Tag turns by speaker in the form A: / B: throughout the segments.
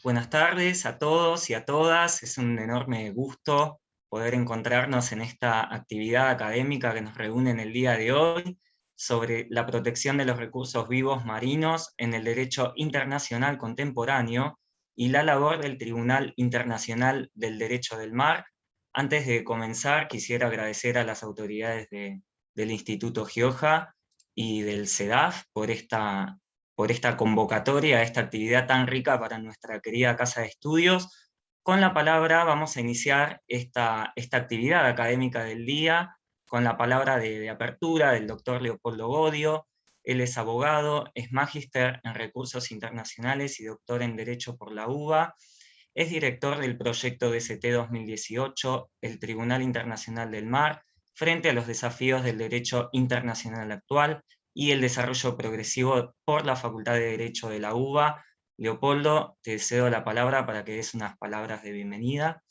A: Buenas tardes a todos y a todas. Es un enorme gusto poder encontrarnos en esta actividad académica que nos reúne en el día de hoy sobre la protección de los recursos vivos marinos en el derecho internacional contemporáneo y la labor del Tribunal Internacional del Derecho del Mar. Antes de comenzar, quisiera agradecer a las autoridades del Instituto Gioja y del CEDAF por esta convocatoria, esta actividad tan rica para nuestra querida Casa de Estudios. Con la palabra vamos a iniciar esta actividad académica del día, con la palabra de apertura del doctor Leopoldo Bodio. Él es abogado, es magíster en recursos internacionales y doctor en Derecho por la UBA. Es director del proyecto DCT 2018, el Tribunal Internacional del Mar, frente a los desafíos del derecho internacional actual y el desarrollo progresivo por la Facultad de Derecho de la UBA. Leopoldo, te cedo la palabra para que des unas palabras de bienvenida.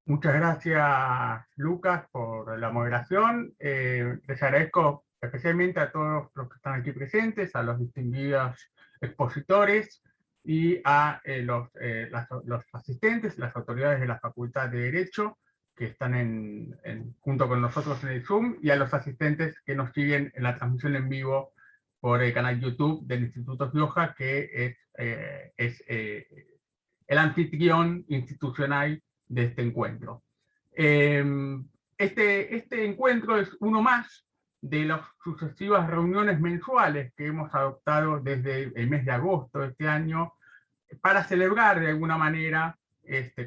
B: Muchas gracias, Lucas, por la moderación. Les agradezco especialmente a todos los que están aquí presentes, a los distinguidos expositores y a los asistentes, las autoridades de la Facultad de Derecho que están junto con nosotros en el Zoom, y a los asistentes que nos siguen en la transmisión en vivo por el canal YouTube del Instituto Gioja, que es el anfitrión institucional de este encuentro. Este encuentro es uno más de las sucesivas reuniones mensuales que hemos adoptado desde el mes de agosto de este año para celebrar de alguna manera,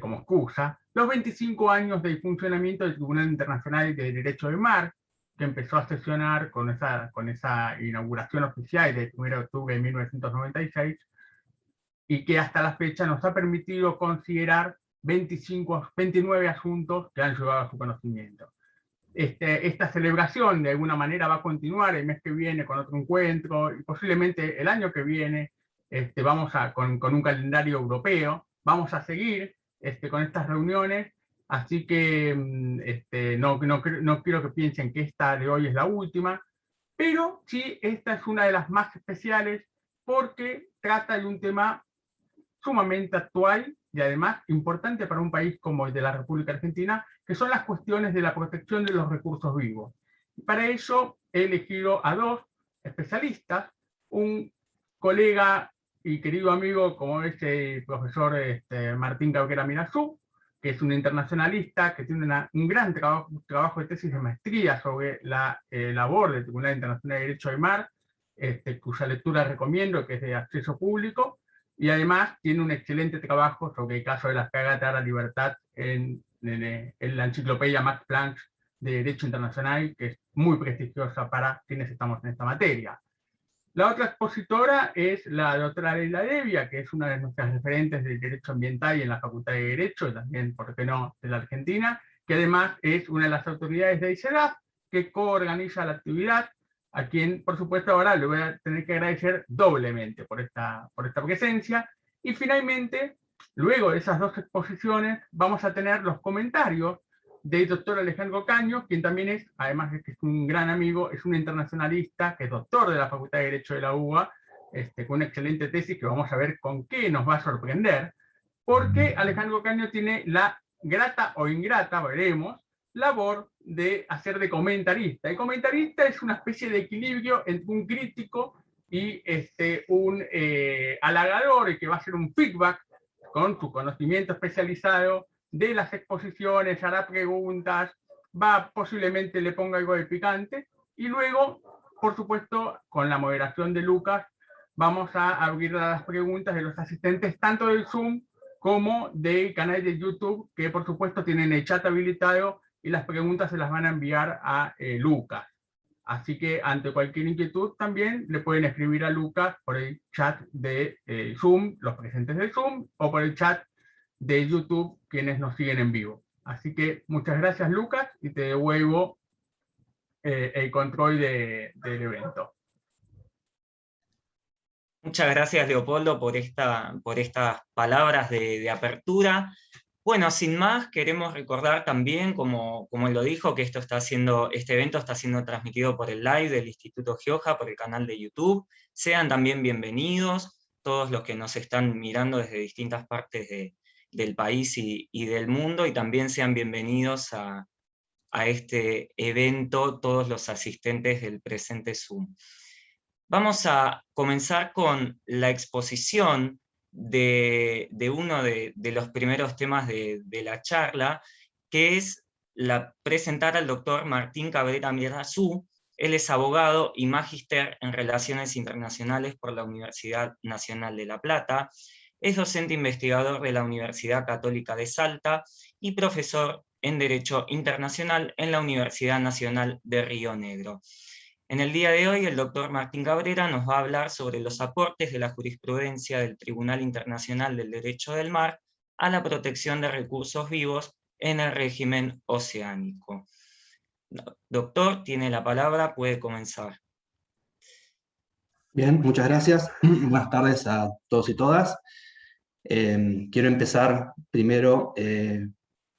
B: como excusa, los 25 años del funcionamiento del Tribunal Internacional de Derecho del Mar, que empezó a sesionar con esa inauguración oficial del 1 de octubre de 1996, y que hasta la fecha nos ha permitido considerar 29 asuntos que han llegado a su conocimiento. Esta celebración de alguna manera va a continuar el mes que viene con otro encuentro, y posiblemente el año que viene con un calendario europeo, vamos a seguir con estas reuniones, así que no quiero que piensen que esta de hoy es la última, pero sí, esta es una de las más especiales porque trata de un tema sumamente actual y además importante para un país como el de la República Argentina, que son las cuestiones de la protección de los recursos vivos. Y para ello he elegido a dos especialistas, un colega y querido amigo como es el profesor Martín Cabrera Mirazú, que es un internacionalista que tiene un gran trabajo de tesis de maestría sobre la labor del Tribunal Internacional de Derecho del Mar, cuya lectura recomiendo, que es de acceso público, y además tiene un excelente trabajo sobre el caso de la fragata La Libertad en la enciclopedia Max Planck de Derecho Internacional, que es muy prestigiosa para quienes estamos en esta materia. La otra expositora es la doctora Leila Devia, que es una de nuestras referentes del derecho ambiental y en la Facultad de Derecho, y también, por qué no, de la Argentina, que además es una de las autoridades de ICEDAF, que coorganiza la actividad, a quien, por supuesto, ahora le voy a tener que agradecer doblemente por esta presencia. Y finalmente, luego de esas dos exposiciones, vamos a tener los comentarios del doctor Alejandro Caño, quien también es, además de que es un gran amigo, es un internacionalista, que es doctor de la Facultad de Derecho de la UBA, con una excelente tesis que vamos a ver con qué nos va a sorprender, porque Alejandro Caño tiene la grata o ingrata, veremos, labor de hacer de comentarista. El comentarista es una especie de equilibrio entre un crítico y un halagador, y que va a hacer un feedback con su conocimiento especializado de las exposiciones, hará preguntas, posiblemente le ponga algo de picante, y luego, por supuesto, con la moderación de Lucas, vamos a abrir las preguntas de los asistentes, tanto del Zoom como del canal de YouTube, que por supuesto tienen el chat habilitado, y las preguntas se las van a enviar a Lucas. Así que ante cualquier inquietud también le pueden escribir a Lucas por el chat de Zoom, los presentes de Zoom, o por el chat de YouTube, quienes nos siguen en vivo. Así que muchas gracias, Lucas, y te devuelvo el control del evento.
A: Muchas gracias, Leopoldo, por estas palabras de apertura. Bueno, sin más, queremos recordar también, como él lo dijo, que este evento está siendo transmitido por el live del Instituto Gioja, por el canal de YouTube. Sean también bienvenidos. todos los que nos están mirando desde distintas partes del país y del mundo, y también sean bienvenidos a este evento todos los asistentes del presente Zoom. Vamos a comenzar con la exposición de uno de los primeros temas de la charla, que es presentar al doctor Martín Cabrera Mirazú. Él es abogado y magíster en Relaciones Internacionales por la Universidad Nacional de La Plata, es docente investigador de la Universidad Católica de Salta y profesor en Derecho Internacional en la Universidad Nacional de Río Negro. En el día de hoy, el doctor Martín Cabrera nos va a hablar sobre los aportes de la jurisprudencia del Tribunal Internacional del Derecho del Mar a la protección de recursos vivos en el régimen oceánico. Doctor, tiene la palabra, puede comenzar.
C: Bien, muchas gracias. Buenas tardes a todos y todas. Quiero empezar primero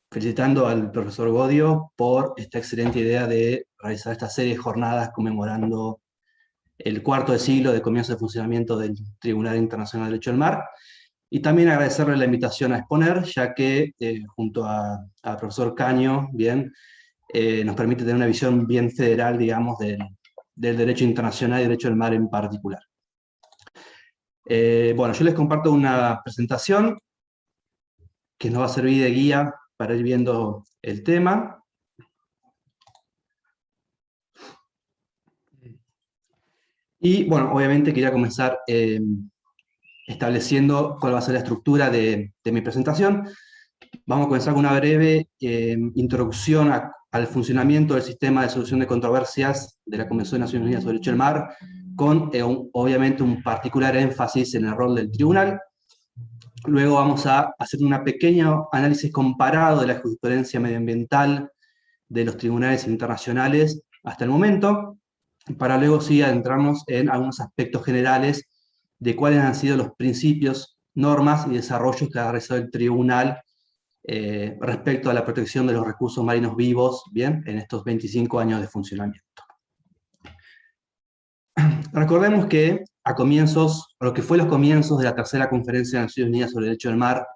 C: felicitando al profesor Godio por esta excelente idea de realizar esta serie de jornadas conmemorando el cuarto de siglo de comienzo de funcionamiento del Tribunal Internacional de Derecho del Mar, y también agradecerle la invitación a exponer, ya que junto al profesor Caño, bien, nos permite tener una visión bien federal, digamos, del derecho internacional y derecho del mar en particular. Bueno, yo les comparto una presentación que nos va a servir de guía para ir viendo el tema. Y bueno, obviamente quería comenzar estableciendo cuál va a ser la estructura de mi presentación. Vamos a comenzar con una breve introducción al funcionamiento del sistema de solución de controversias de la Convención de Naciones Unidas sobre el Derecho del Mar, con obviamente un particular énfasis en el rol del tribunal. Luego vamos a hacer un pequeño análisis comparado de la jurisprudencia medioambiental de los tribunales internacionales hasta el momento, para luego sí adentrarnos en algunos aspectos generales de cuáles han sido los principios, normas y desarrollos que ha realizado el tribunal respecto a la protección de los recursos marinos vivos, bien, en estos 25 años de funcionamiento. Recordemos que a comienzos, o lo que fue los comienzos de la tercera Conferencia de Naciones Unidas sobre el Derecho del Mar,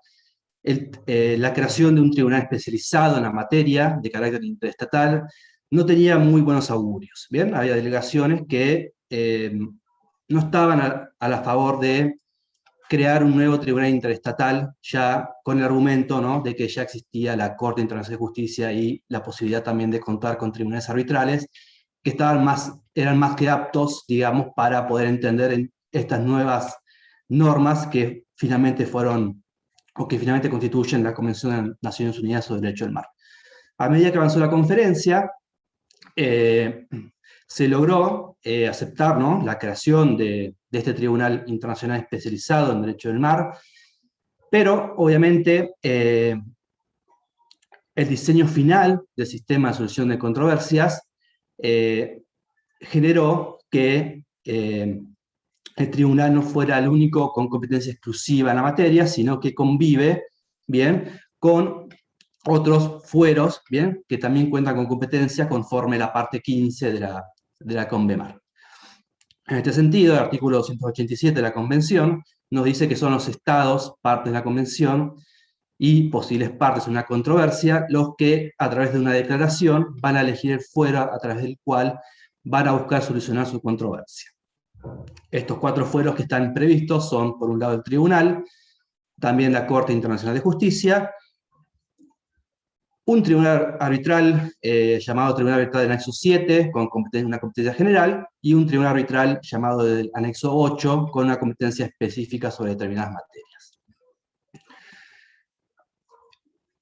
C: la creación de un tribunal especializado en la materia de carácter interestatal no tenía muy buenos augurios. Bien, había delegaciones que no estaban a la favor de crear un nuevo tribunal interestatal, ya con el argumento, ¿no?, de que ya existía la Corte Internacional de Justicia y la posibilidad también de contar con tribunales arbitrales que eran más que aptos, digamos, para poder entender estas nuevas normas que finalmente constituyen la Convención de Naciones Unidas sobre el Derecho del Mar. A medida que avanzó la conferencia, se logró aceptar, ¿no?, la creación de este Tribunal Internacional especializado en Derecho del Mar, pero obviamente el diseño final del sistema de solución de controversias generó que el tribunal no fuera el único con competencia exclusiva en la materia, sino que convive, bien, con otros fueros, bien, que también cuentan con competencia conforme la parte 15 de la Convemar. En este sentido, el artículo 287 de la Convención nos dice que son los estados, partes de la Convención, y posibles partes de una controversia, los que, a través de una declaración, van a elegir el fuero a través del cual van a buscar solucionar su controversia. Estos 4 fueros que están previstos son, por un lado, el tribunal, también la Corte Internacional de Justicia, un tribunal arbitral llamado Tribunal Arbitral del Anexo 7, con una competencia general, y un tribunal arbitral llamado del Anexo 8, con una competencia específica sobre determinadas materias.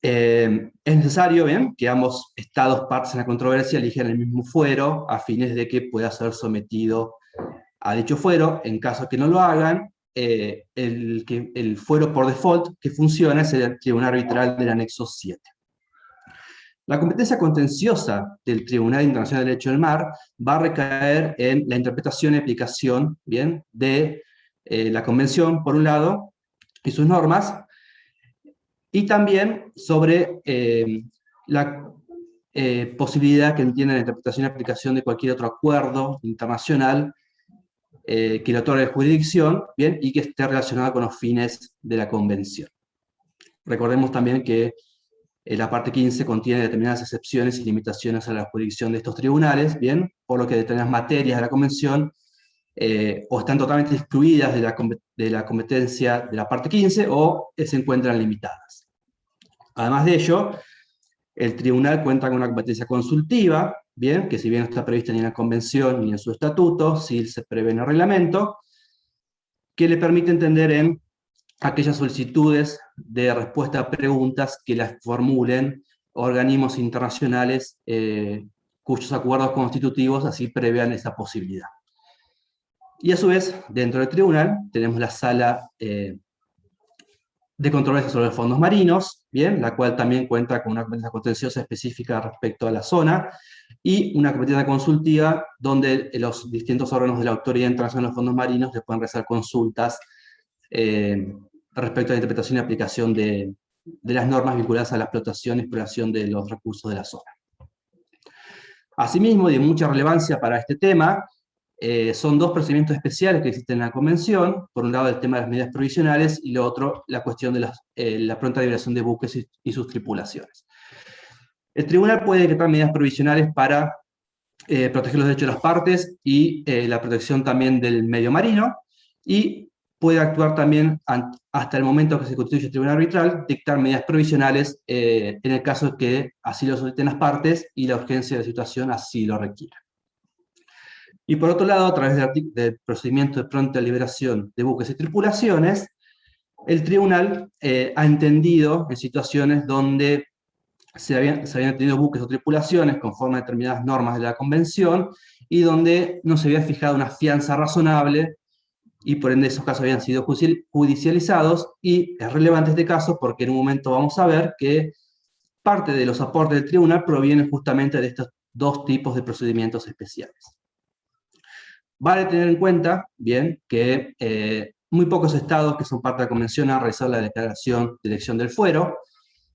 C: Es necesario, bien, que ambos estados partes en la controversia elijan el mismo fuero a fines de que pueda ser sometido a dicho fuero. En caso que no lo hagan, el fuero por default que funciona es el Tribunal Arbitral del Anexo 7. La competencia contenciosa del Tribunal Internacional de Derecho del Mar va a recaer en la interpretación y aplicación, bien, de la Convención, por un lado, y sus normas, y también sobre la posibilidad que tiene la interpretación y aplicación de cualquier otro acuerdo internacional que le otorgue jurisdicción, bien, y que esté relacionada con los fines de la Convención. Recordemos también que la parte 15 contiene determinadas excepciones y limitaciones a la jurisdicción de estos tribunales, bien, por lo que determinadas materias de la Convención o están totalmente excluidas de la competencia de la parte 15 o se encuentran limitadas. Además de ello, el tribunal cuenta con una competencia consultiva, bien, que si bien no está prevista ni en la Convención ni en su estatuto, sí se prevé en el reglamento, que le permite entender en aquellas solicitudes de respuesta a preguntas que las formulen organismos internacionales cuyos acuerdos constitutivos así prevean esa posibilidad. Y a su vez, dentro del tribunal, tenemos la sala de controversia sobre los fondos marinos, bien, la cual también cuenta con una competencia contenciosa específica respecto a la zona, y una competencia consultiva donde los distintos órganos de la Autoridad Internacional de los Fondos Marinos le pueden realizar consultas respecto a la interpretación y aplicación de las normas vinculadas a la explotación y exploración de los recursos de la zona. Asimismo, y de mucha relevancia para este tema, son dos procedimientos especiales que existen en la Convención. Por un lado, el tema de las medidas provisionales, y lo otro, la cuestión de la pronta liberación de buques y sus tripulaciones. El tribunal puede decretar medidas provisionales para proteger los derechos de las partes y la protección también del medio marino, y puede actuar también hasta el momento que se constituye el tribunal arbitral, dictar medidas provisionales en el caso que así lo soliciten las partes y la urgencia de la situación así lo requiera. Y por otro lado, a través del procedimiento de pronta liberación de buques y tripulaciones, el tribunal ha entendido en situaciones donde se habían tenido buques o tripulaciones conforme a determinadas normas de la Convención y donde no se había fijado una fianza razonable y por ende esos casos habían sido judicializados, y es relevante este caso porque en un momento vamos a ver que parte de los aportes del tribunal provienen justamente de estos dos tipos de procedimientos especiales. Vale tener en cuenta, bien, que muy pocos estados que son parte de la Convención han realizado la declaración de elección del fuero.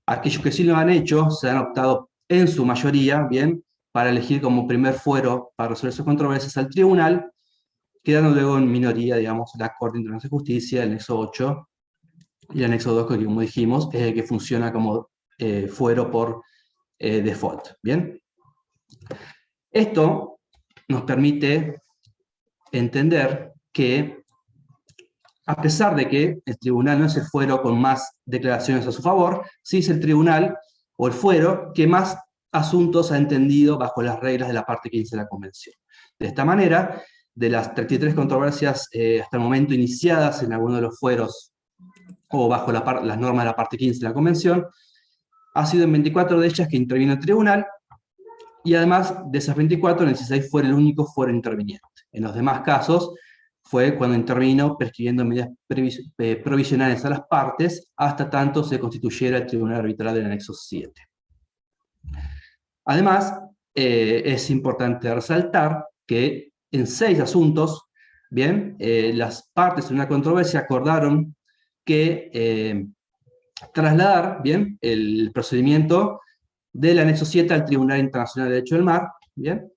C: Aquellos que sí lo han hecho se han optado en su mayoría, bien, para elegir como primer fuero para resolver sus controversias al tribunal, quedando luego en minoría, digamos, la Corte Internacional de Justicia, el anexo 8 y el anexo 2, que como dijimos, que funciona como fuero por default, ¿bien? Esto nos permite entender que, a pesar de que el tribunal no es el fuero con más declaraciones a su favor, sí es el tribunal o el fuero que más asuntos ha entendido bajo las reglas de la parte 15 de la Convención. De esta manera, de las 33 controversias hasta el momento iniciadas en alguno de los fueros o bajo las normas de la parte 15 de la Convención, ha sido en 24 de ellas que intervino el tribunal, y además de esas 24, en el 16 fue el único fuero interviniente. En los demás casos fue cuando intervino prescribiendo medidas provisionales a las partes hasta tanto se constituyera el tribunal arbitral del anexo 7. Además, es importante resaltar que en 6 asuntos, bien, las partes en una controversia acordaron que trasladar, bien, el procedimiento del anexo 7 al Tribunal Internacional de Derecho del Mar, bien,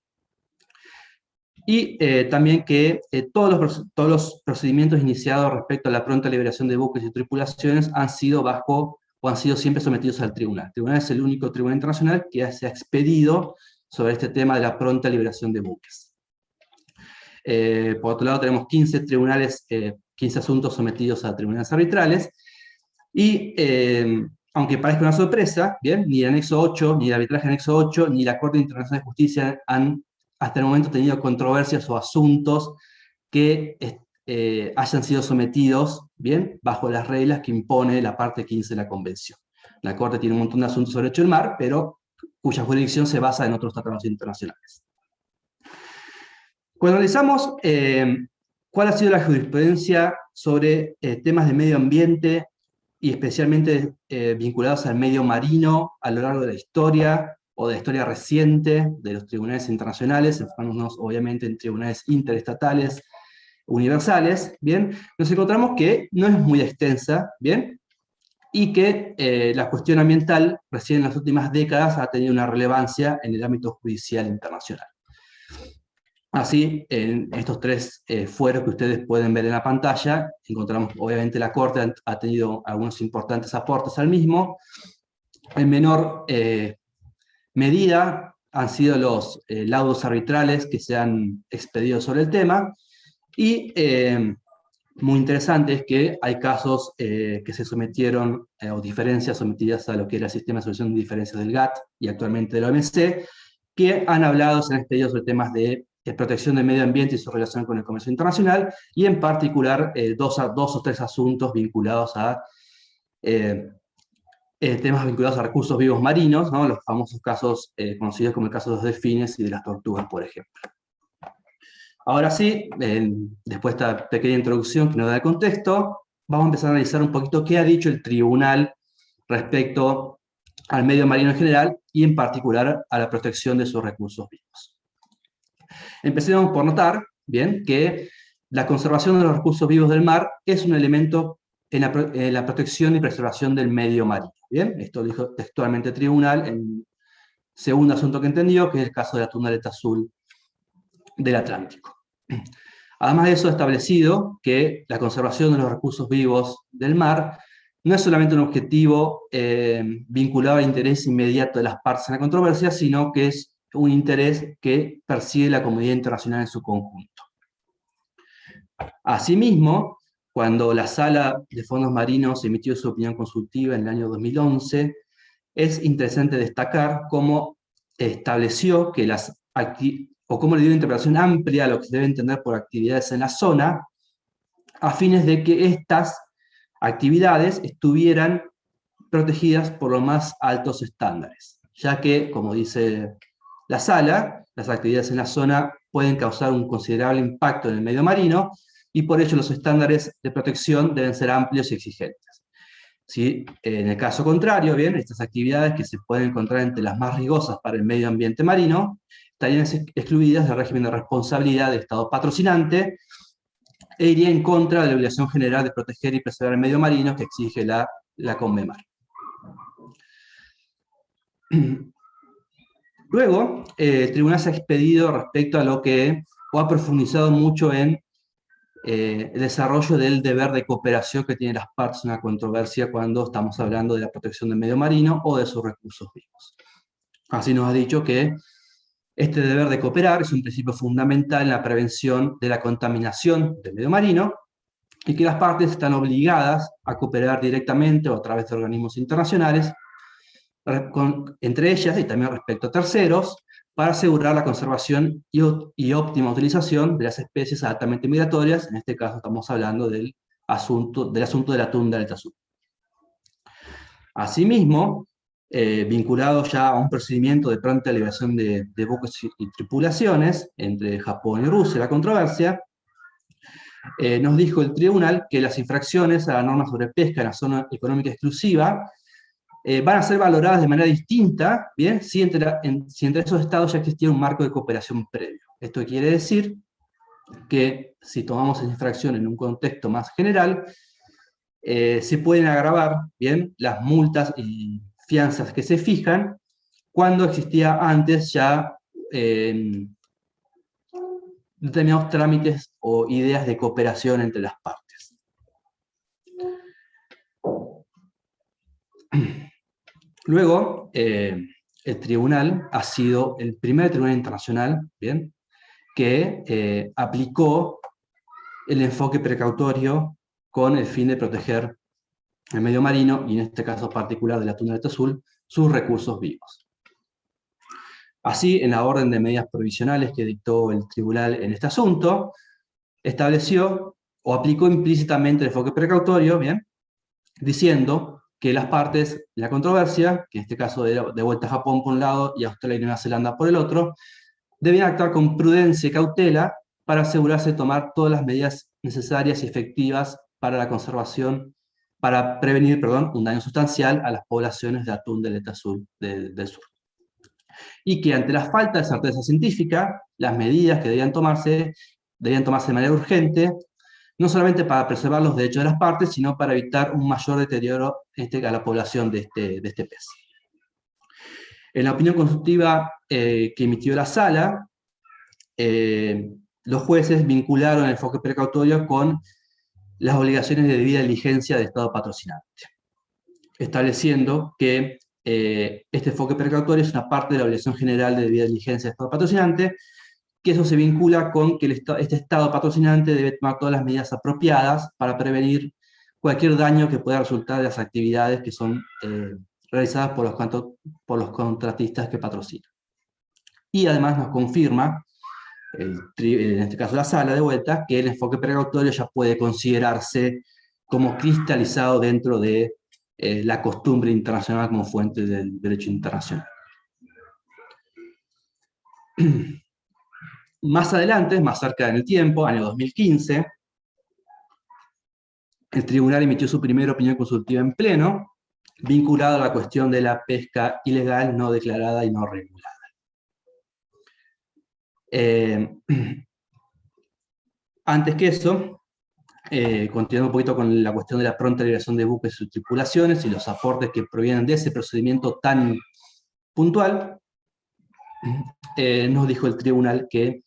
C: y también que todos los procedimientos iniciados respecto a la pronta liberación de buques y tripulaciones han sido siempre sometidos al tribunal. El tribunal es el único tribunal internacional que se ha expedido sobre este tema de la pronta liberación de buques. Por otro lado, tenemos 15 asuntos sometidos a tribunales arbitrales, y aunque parezca una sorpresa, bien, ni el anexo 8, ni el arbitraje anexo 8, ni la Corte Internacional de Justicia han hasta el momento tenido controversias o asuntos que hayan sido sometidos, bien, bajo las reglas que impone la parte 15 de la Convención. La Corte tiene un montón de asuntos sobre derecho del mar, pero cuya jurisdicción se basa en otros tratados internacionales. Cuando analizamos cuál ha sido la jurisprudencia sobre temas de medio ambiente, y especialmente vinculados al medio marino a lo largo de la historia, o de la historia reciente de los tribunales internacionales, enfocándonos obviamente en tribunales interestatales, universales, bien, nos encontramos que no es muy extensa, bien, y que la cuestión ambiental recién en las últimas décadas ha tenido una relevancia en el ámbito judicial internacional. Así, en estos tres fueros que ustedes pueden ver en la pantalla, encontramos, obviamente, la Corte ha tenido algunos importantes aportes al mismo. En menor medida han sido los laudos arbitrales que se han expedido sobre el tema, y muy interesante es que hay casos que se sometieron, o diferencias sometidas a lo que era el sistema de solución de diferencias del GATT y actualmente del OMC, que han hablado, se han expedido sobre temas de protección del medio ambiente y su relación con el comercio internacional, y en particular dos o tres asuntos vinculados a temas vinculados a recursos vivos marinos, ¿no? Los famosos casos conocidos como el caso de los delfines y de las tortugas, por ejemplo. Ahora sí, después de esta pequeña introducción que nos da el contexto, vamos a empezar a analizar un poquito qué ha dicho el tribunal respecto al medio marino en general y en particular a la protección de sus recursos vivos. Empecemos por notar, bien, que la conservación de los recursos vivos del mar es un elemento en la protección y preservación del medio marino. Bien, esto lo dijo textualmente el tribunal en segundo asunto que entendió, que es el caso de la atún de aleta azul del Atlántico. Además de eso, ha establecido que la conservación de los recursos vivos del mar no es solamente un objetivo vinculado al interés inmediato de las partes en la controversia, sino que es un interés que persigue la comunidad internacional en su conjunto. Asimismo, cuando la Sala de Fondos Marinos emitió su opinión consultiva en el año 2011, es interesante destacar cómo estableció que cómo le dio una interpretación amplia a lo que se debe entender por actividades en la zona, a fines de que estas actividades estuvieran protegidas por los más altos estándares, ya que, como dice la Sala, las actividades en la zona pueden causar un considerable impacto en el medio marino, y por ello los estándares de protección deben ser amplios y exigentes. ¿Sí? En el caso contrario, bien, estas actividades que se pueden encontrar entre las más rigurosas para el medio ambiente marino, estarían excluidas del régimen de responsabilidad del Estado patrocinante, e iría en contra de la obligación general de proteger y preservar el medio marino que exige la Conmemar. Luego, el tribunal se ha expedido respecto a lo que, o ha profundizado mucho en el desarrollo del deber de cooperación que tienen las partes en una controversia cuando estamos hablando de la protección del medio marino o de sus recursos vivos. Así nos ha dicho que este deber de cooperar es un principio fundamental en la prevención de la contaminación del medio marino, y que las partes están obligadas a cooperar directamente o a través de organismos internacionales, entre ellas y también respecto a terceros, para asegurar la conservación y óptima utilización de las especies altamente migratorias. En este caso estamos hablando del asunto del atún de aleta azul. Asimismo, vinculado ya a un procedimiento de pronta liberación de buques y tripulaciones entre Japón y Rusia, la controversia, nos dijo el tribunal que las infracciones a la norma sobre pesca en la zona económica exclusiva van a ser valoradas de manera distinta, ¿bien? Si entre esos estados ya existía un marco de cooperación previo. Esto quiere decir que si tomamos esa infracción en un contexto más general, se pueden agravar, ¿bien?, las multas y fianzas que se fijan cuando existía antes ya determinados trámites o ideas de cooperación entre las partes. Luego, el tribunal ha sido el primer tribunal internacional, ¿bien?, que aplicó el enfoque precautorio con el fin de proteger el medio marino, y en este caso particular del atún de aleta azul, sus recursos vivos. Así, en la orden de medidas provisionales que dictó el tribunal en este asunto, estableció o aplicó implícitamente el enfoque precautorio, ¿bien?, diciendo que las partes de la controversia, que en este caso de vuelta a Japón por un lado y Australia y Nueva Zelanda por el otro, debían actuar con prudencia y cautela para asegurarse de tomar todas las medidas necesarias y efectivas para la conservación, para prevenir, un daño sustancial a las poblaciones de atún de aleta azul del sur. Y que ante la falta de certeza científica, las medidas que debían tomarse de manera urgente, no solamente para preservar los derechos de las partes, sino para evitar un mayor deterioro a la población de este pez. En la opinión consultiva que emitió la Sala, los jueces vincularon el enfoque precautorio con las obligaciones de debida diligencia del Estado patrocinante, estableciendo que este enfoque precautorio es una parte de la obligación general de debida diligencia del Estado patrocinante, que eso se vincula con que este Estado patrocinante debe tomar todas las medidas apropiadas para prevenir cualquier daño que pueda resultar de las actividades que son realizadas por los contratistas que patrocinan. Y además nos confirma, en este caso la sala de vuelta, que el enfoque precautorio ya puede considerarse como cristalizado dentro de la costumbre internacional como fuente del derecho internacional. Más adelante, más cerca en el tiempo, año 2015, el tribunal emitió su primera opinión consultiva en pleno, vinculada a la cuestión de la pesca ilegal, no declarada y no regulada. Antes que eso, continuando un poquito con la cuestión de la pronta liberación de buques y sus tripulaciones y los aportes que provienen de ese procedimiento tan puntual, nos dijo el tribunal que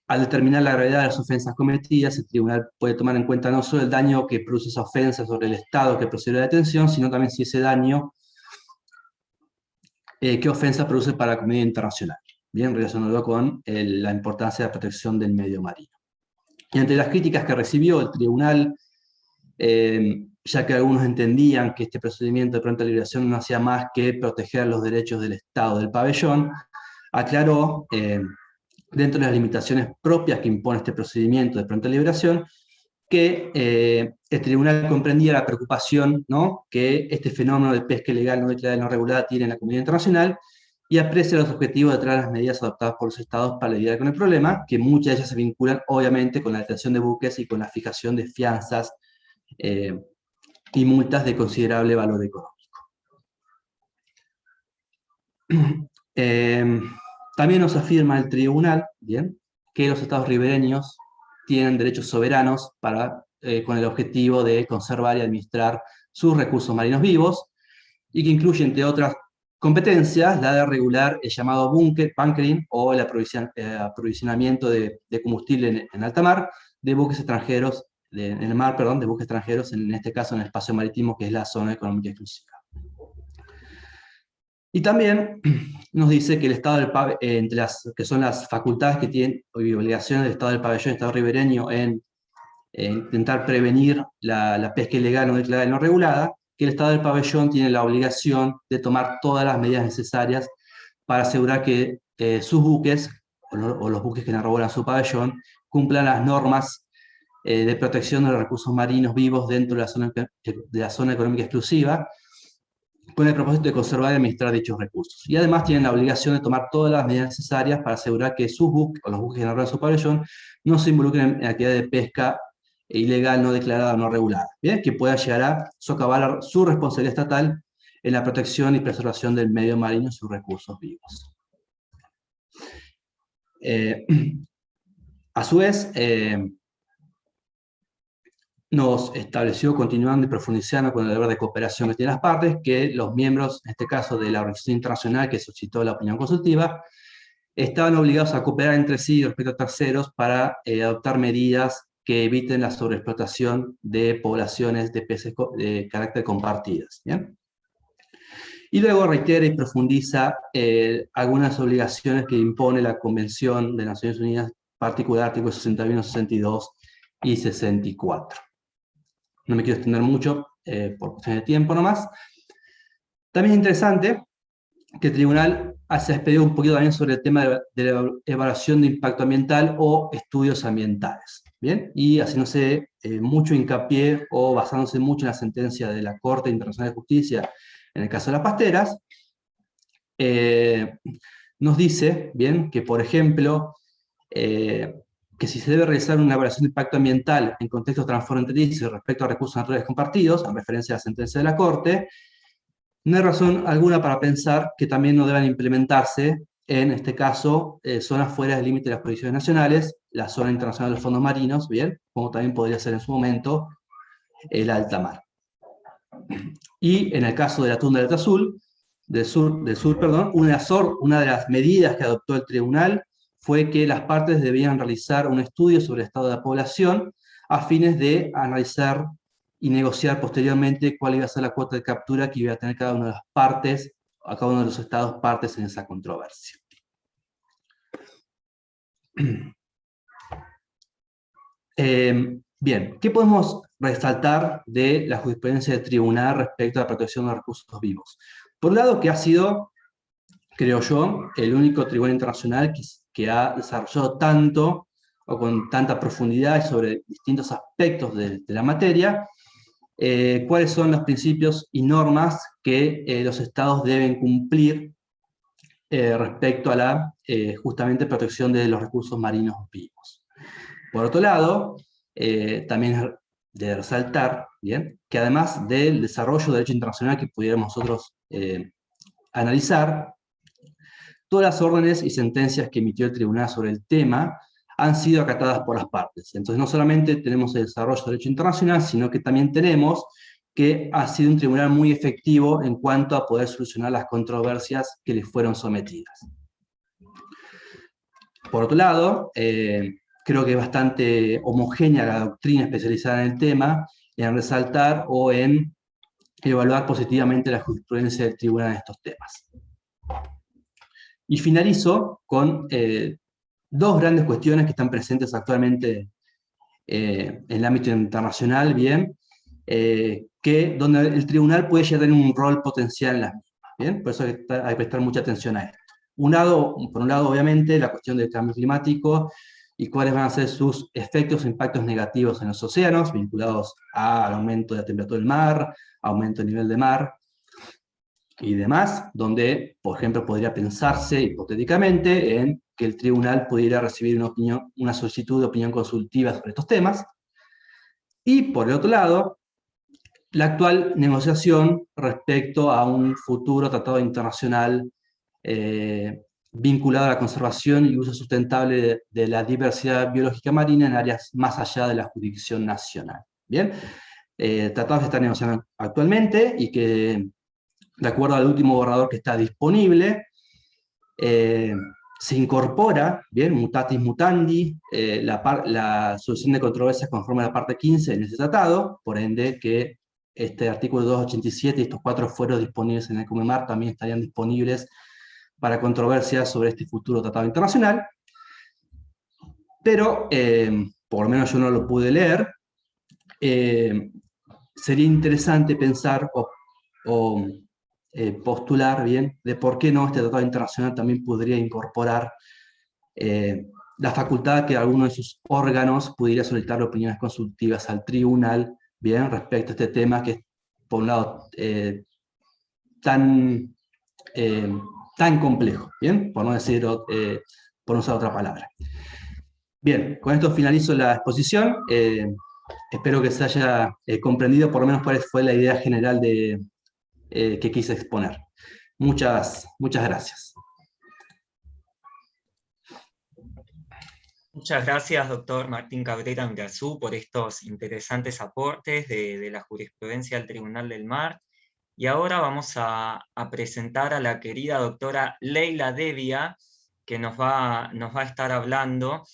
C: al determinar la gravedad de las ofensas cometidas, el tribunal puede tomar en cuenta no solo el daño que produce esa ofensa sobre el Estado que procedió a la detención, sino también si ese daño, qué ofensa produce para la comunidad internacional, bien relacionado con la importancia de la protección del medio marino. Y ante las críticas que recibió el tribunal, ya que algunos entendían que este procedimiento de pronta liberación no hacía más que proteger los derechos del Estado del pabellón, aclaró, dentro de las limitaciones propias que impone este procedimiento de pronta liberación, que el tribunal comprendía la preocupación, ¿no?, que este fenómeno de pesca ilegal no declarada y no regulada tiene en la comunidad internacional, y aprecia los objetivos detrás de las medidas adoptadas por los estados para lidiar con el problema, que muchas de ellas se vinculan obviamente con la detención de buques y con la fijación de fianzas y multas de considerable valor económico. También nos afirma el tribunal, bien, que los estados ribereños tienen derechos soberanos con el objetivo de conservar y administrar sus recursos marinos vivos, y que incluye, entre otras competencias, la de regular el llamado bunkering o el aprovisionamiento de combustible en alta mar de buques extranjeros, en el mar, perdón, de buques extranjeros, en este caso en el espacio marítimo, que es la zona económica exclusiva. Y también nos dice que el Estado del pabellón, entre las que son las facultades que tienen y obligaciones del Estado del pabellón y Estado ribereño en intentar prevenir la pesca ilegal no declarada y no regulada, que el Estado del pabellón tiene la obligación de tomar todas las medidas necesarias para asegurar que sus buques, o los buques que enarbolan su pabellón, cumplan las normas de protección de los recursos marinos vivos dentro de la zona económica exclusiva, con el propósito de conservar y administrar dichos recursos. Y además tienen la obligación de tomar todas las medidas necesarias para asegurar que sus buques, o los buques que enarbolan su pabellón, no se involucren en actividades de pesca ilegal, no declarada o no regulada, ¿bien?, que pueda llegar a socavar su responsabilidad estatal en la protección y preservación del medio marino y sus recursos vivos. A su vez, nos estableció, continuando y profundizando con el deber de cooperación que tienen las partes, que los miembros, en este caso de la organización internacional que suscitó la opinión consultiva, estaban obligados a cooperar entre sí respecto a terceros para adoptar medidas que eviten la sobreexplotación de poblaciones de peces de carácter compartidas, ¿bien? Y luego reitera y profundiza algunas obligaciones que impone la Convención de Naciones Unidas, particular artículos 61, 62 y 64. No me quiero extender mucho por cuestiones de tiempo nomás. También es interesante que el tribunal se ha despedido un poquito también sobre el tema de la evaluación de impacto ambiental o estudios ambientales, ¿bien? Y haciéndose mucho hincapié o basándose mucho en la sentencia de la Corte Internacional de Justicia en el caso de las pasteras, nos dice, bien, que por ejemplo, que si se debe realizar una evaluación de impacto ambiental en contextos transfronterizos respecto a recursos naturales compartidos, en referencia a la sentencia de la Corte, no hay razón alguna para pensar que también no deban implementarse, en este caso, zonas fuera del límite de las prohibiciones nacionales, la zona internacional de los fondos marinos, bien, como también podría ser en su momento el alta mar. Y en el caso de la tundra del Alto Azul, una de las medidas que adoptó el tribunal fue que las partes debían realizar un estudio sobre el estado de la población a fines de analizar y negociar posteriormente cuál iba a ser la cuota de captura que iba a tener cada una de las partes, a cada uno de los estados partes en esa controversia. Bien, ¿qué podemos resaltar de la jurisprudencia del tribunal respecto a la protección de los recursos vivos? Por un lado, que ha sido, creo yo, el único tribunal internacional que ha desarrollado tanto o con tanta profundidad sobre distintos aspectos de la materia, cuáles son los principios y normas que los estados deben cumplir respecto a la justamente protección de los recursos marinos vivos. Por otro lado, también es de resaltar, ¿bien?, que además del desarrollo del derecho internacional que pudiéramos nosotros analizar, todas las órdenes y sentencias que emitió el tribunal sobre el tema han sido acatadas por las partes. Entonces, no solamente tenemos el desarrollo del derecho internacional, sino que también tenemos que ha sido un tribunal muy efectivo en cuanto a poder solucionar las controversias que le fueron sometidas. Por otro lado, creo que es bastante homogénea la doctrina especializada en el tema, en resaltar o en evaluar positivamente la jurisprudencia del tribunal en estos temas. Y finalizo con dos grandes cuestiones que están presentes actualmente en el ámbito internacional, bien, donde el tribunal puede llegar a tener un rol potencial en las mismas, bien, por eso hay que prestar mucha atención a esto. Por un lado, obviamente, la cuestión del cambio climático y cuáles van a ser sus efectos e impactos negativos en los océanos, vinculados al aumento de la temperatura del mar, aumento del nivel de mar, y demás, donde, por ejemplo, podría pensarse hipotéticamente en que el tribunal pudiera recibir una solicitud de opinión consultiva sobre estos temas. Y, por el otro lado, la actual negociación respecto a un futuro tratado internacional vinculado a la conservación y uso sustentable de la diversidad biológica marina en áreas más allá de la jurisdicción nacional. Bien, tratados que están negociando actualmente y que, de acuerdo al último borrador que está disponible, se incorpora, bien, mutatis mutandi, la solución de controversias conforme a la parte 15 en ese tratado, por ende que este artículo 287 y estos 4 fueros disponibles en el COMEMAR también estarían disponibles para controversias sobre este futuro tratado internacional, pero, por lo menos yo no lo pude leer, sería interesante pensar o postular, bien, de por qué no este tratado internacional también podría incorporar la facultad que alguno de sus órganos pudiera solicitar opiniones consultivas al tribunal, bien, respecto a este tema que es, por un lado, tan complejo, bien, por no decir, por no usar otra palabra. Bien, con esto finalizo la exposición. Espero que se haya comprendido por lo menos cuál fue la idea general que quise exponer. Muchas gracias.
A: Muchas gracias, doctor Martín Cabrera Mirazú, por estos interesantes aportes de la jurisprudencia del Tribunal del Mar. Y ahora vamos a presentar a la querida doctora Leila Devia, que nos va a estar hablando.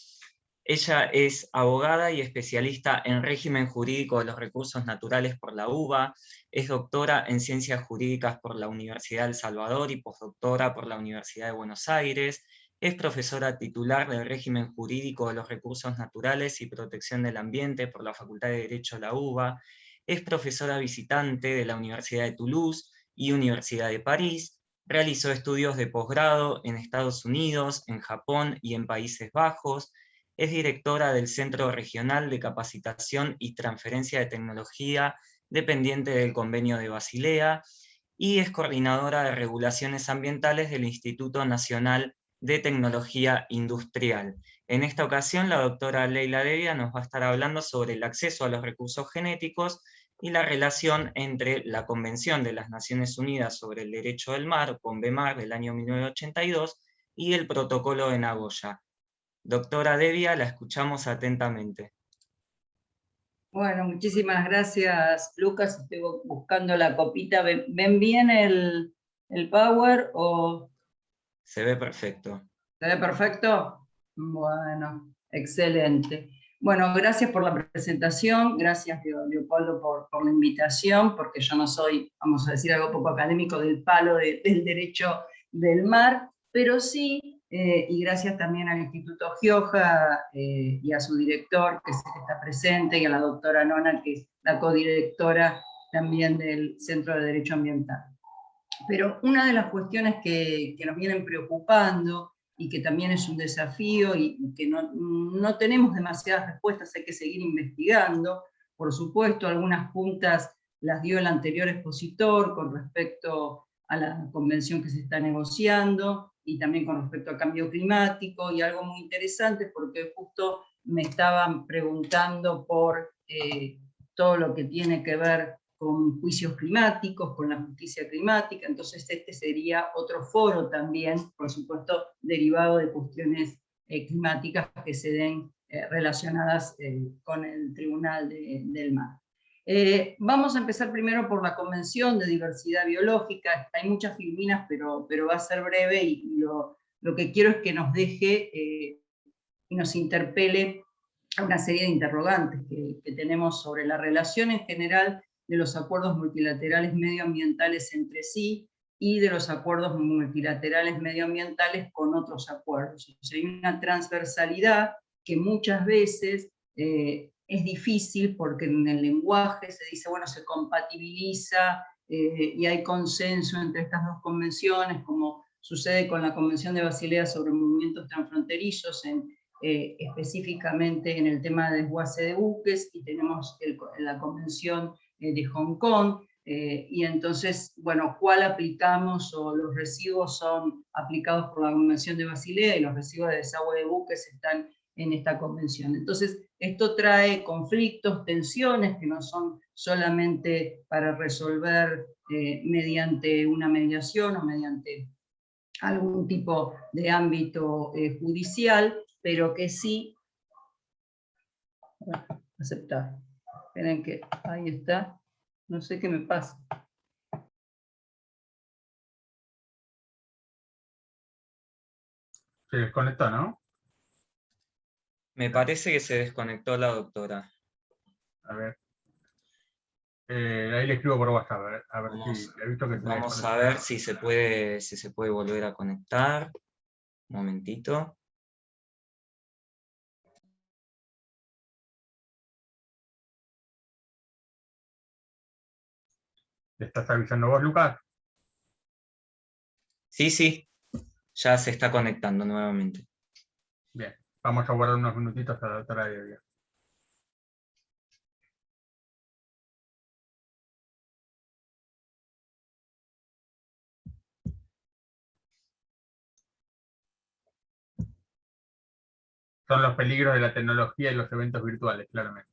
A: Ella es abogada y especialista en régimen jurídico de los recursos naturales por la UBA, es doctora en Ciencias Jurídicas por la Universidad de El Salvador y postdoctora por la Universidad de Buenos Aires, es profesora titular del régimen jurídico de los recursos naturales y protección del ambiente por la Facultad de Derecho de la UBA, es profesora visitante de la Universidad de Toulouse y Universidad de París, realizó estudios de posgrado en Estados Unidos, en Japón y en Países Bajos, es directora del Centro Regional de Capacitación y Transferencia de Tecnología, dependiente del Convenio de Basilea, y es coordinadora de regulaciones ambientales del Instituto Nacional de Tecnología Industrial. En esta ocasión, la doctora Leila Devia nos va a estar hablando sobre el acceso a los recursos genéticos y la relación entre la Convención de las Naciones Unidas sobre el Derecho del Mar, CONVEMAR, del año 1982, y el Protocolo de Nagoya. Doctora Devia, la escuchamos atentamente.
D: Bueno, muchísimas gracias, Lucas. Estoy buscando la copita. ¿Ven bien el power o
A: Se ve perfecto.
D: se ve perfecto? Bueno, excelente. Bueno, gracias por la presentación, gracias Leopoldo por la invitación, porque yo no soy, vamos a decir algo poco académico, del palo del derecho del mar, pero sí, y gracias también al Instituto Gioja y a su director, que está presente, y a la doctora Nona, que es la codirectora también del Centro de Derecho Ambiental. Pero una de las cuestiones que nos vienen preocupando y que también es un desafío y que no tenemos demasiadas respuestas, hay que seguir investigando. Por supuesto, algunas puntas las dio el anterior expositor con respecto a la convención que se está negociando y también con respecto al cambio climático, y algo muy interesante porque justo me estaban preguntando por todo lo que tiene que ver con juicios climáticos, con la justicia climática. Entonces este sería otro foro también, por supuesto, derivado de cuestiones climáticas que se den relacionadas con el Tribunal del Mar. Vamos a empezar primero por la Convención de Diversidad Biológica. Hay muchas filminas, pero va a ser breve, y lo que quiero es que nos deje y nos interpele a una serie de interrogantes que tenemos sobre la relación en general de los acuerdos multilaterales medioambientales entre sí y de los acuerdos multilaterales medioambientales con otros acuerdos. O sea, hay una transversalidad que muchas veces es difícil porque en el lenguaje se dice, bueno, se compatibiliza y hay consenso entre estas dos convenciones, como sucede con la Convención de Basilea sobre movimientos transfronterizos, específicamente en el de desguace de buques, y tenemos la Convención de Hong Kong, y entonces, bueno, ¿cuál aplicamos? O los residuos son aplicados por la Convención de Basilea y los residuos de desagüe de buques están en esta convención. Entonces, esto trae conflictos, tensiones que no son solamente para resolver mediante una mediación o mediante algún tipo de ámbito judicial, pero que sí aceptar. Esperen que ahí está. No sé qué me pasa.
B: Se desconectó, ¿no?
A: Me parece que se desconectó la doctora.
B: A ver. Ahí le escribo por WhatsApp, a ver si he visto que se
A: Vamos a
B: desconectó.
A: ver si se puede volver a conectar. Un momentito.
B: ¿Le estás avisando vos, Lucas?
A: Sí, ya se está conectando nuevamente.
B: Bien, vamos a guardar unos minutitos a la doctora de Son los peligros de la tecnología y los eventos virtuales, claramente.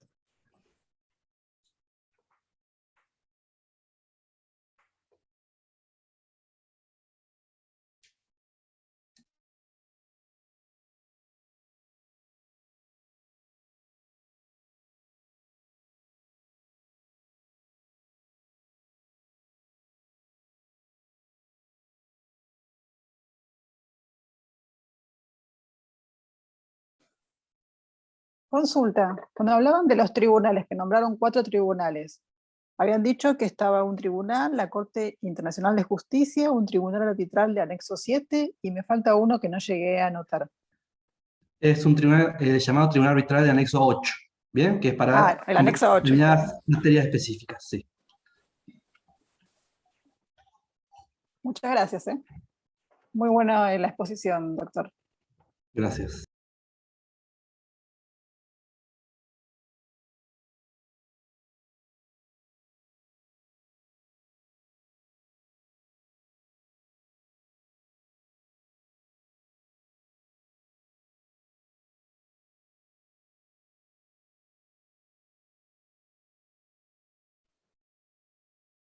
E: Consulta, cuando hablaban de los tribunales, que nombraron 4 tribunales, habían dicho que estaba un tribunal, la Corte Internacional de Justicia, un tribunal arbitral de anexo 7, y me falta uno que no llegué a anotar.
C: Es un tribunal llamado Tribunal Arbitral de Anexo 8, ¿bien? Que es para
E: El anexo 8.
C: determinadas materias específicas, sí.
E: Muchas gracias. Muy buena la exposición, doctor.
C: Gracias.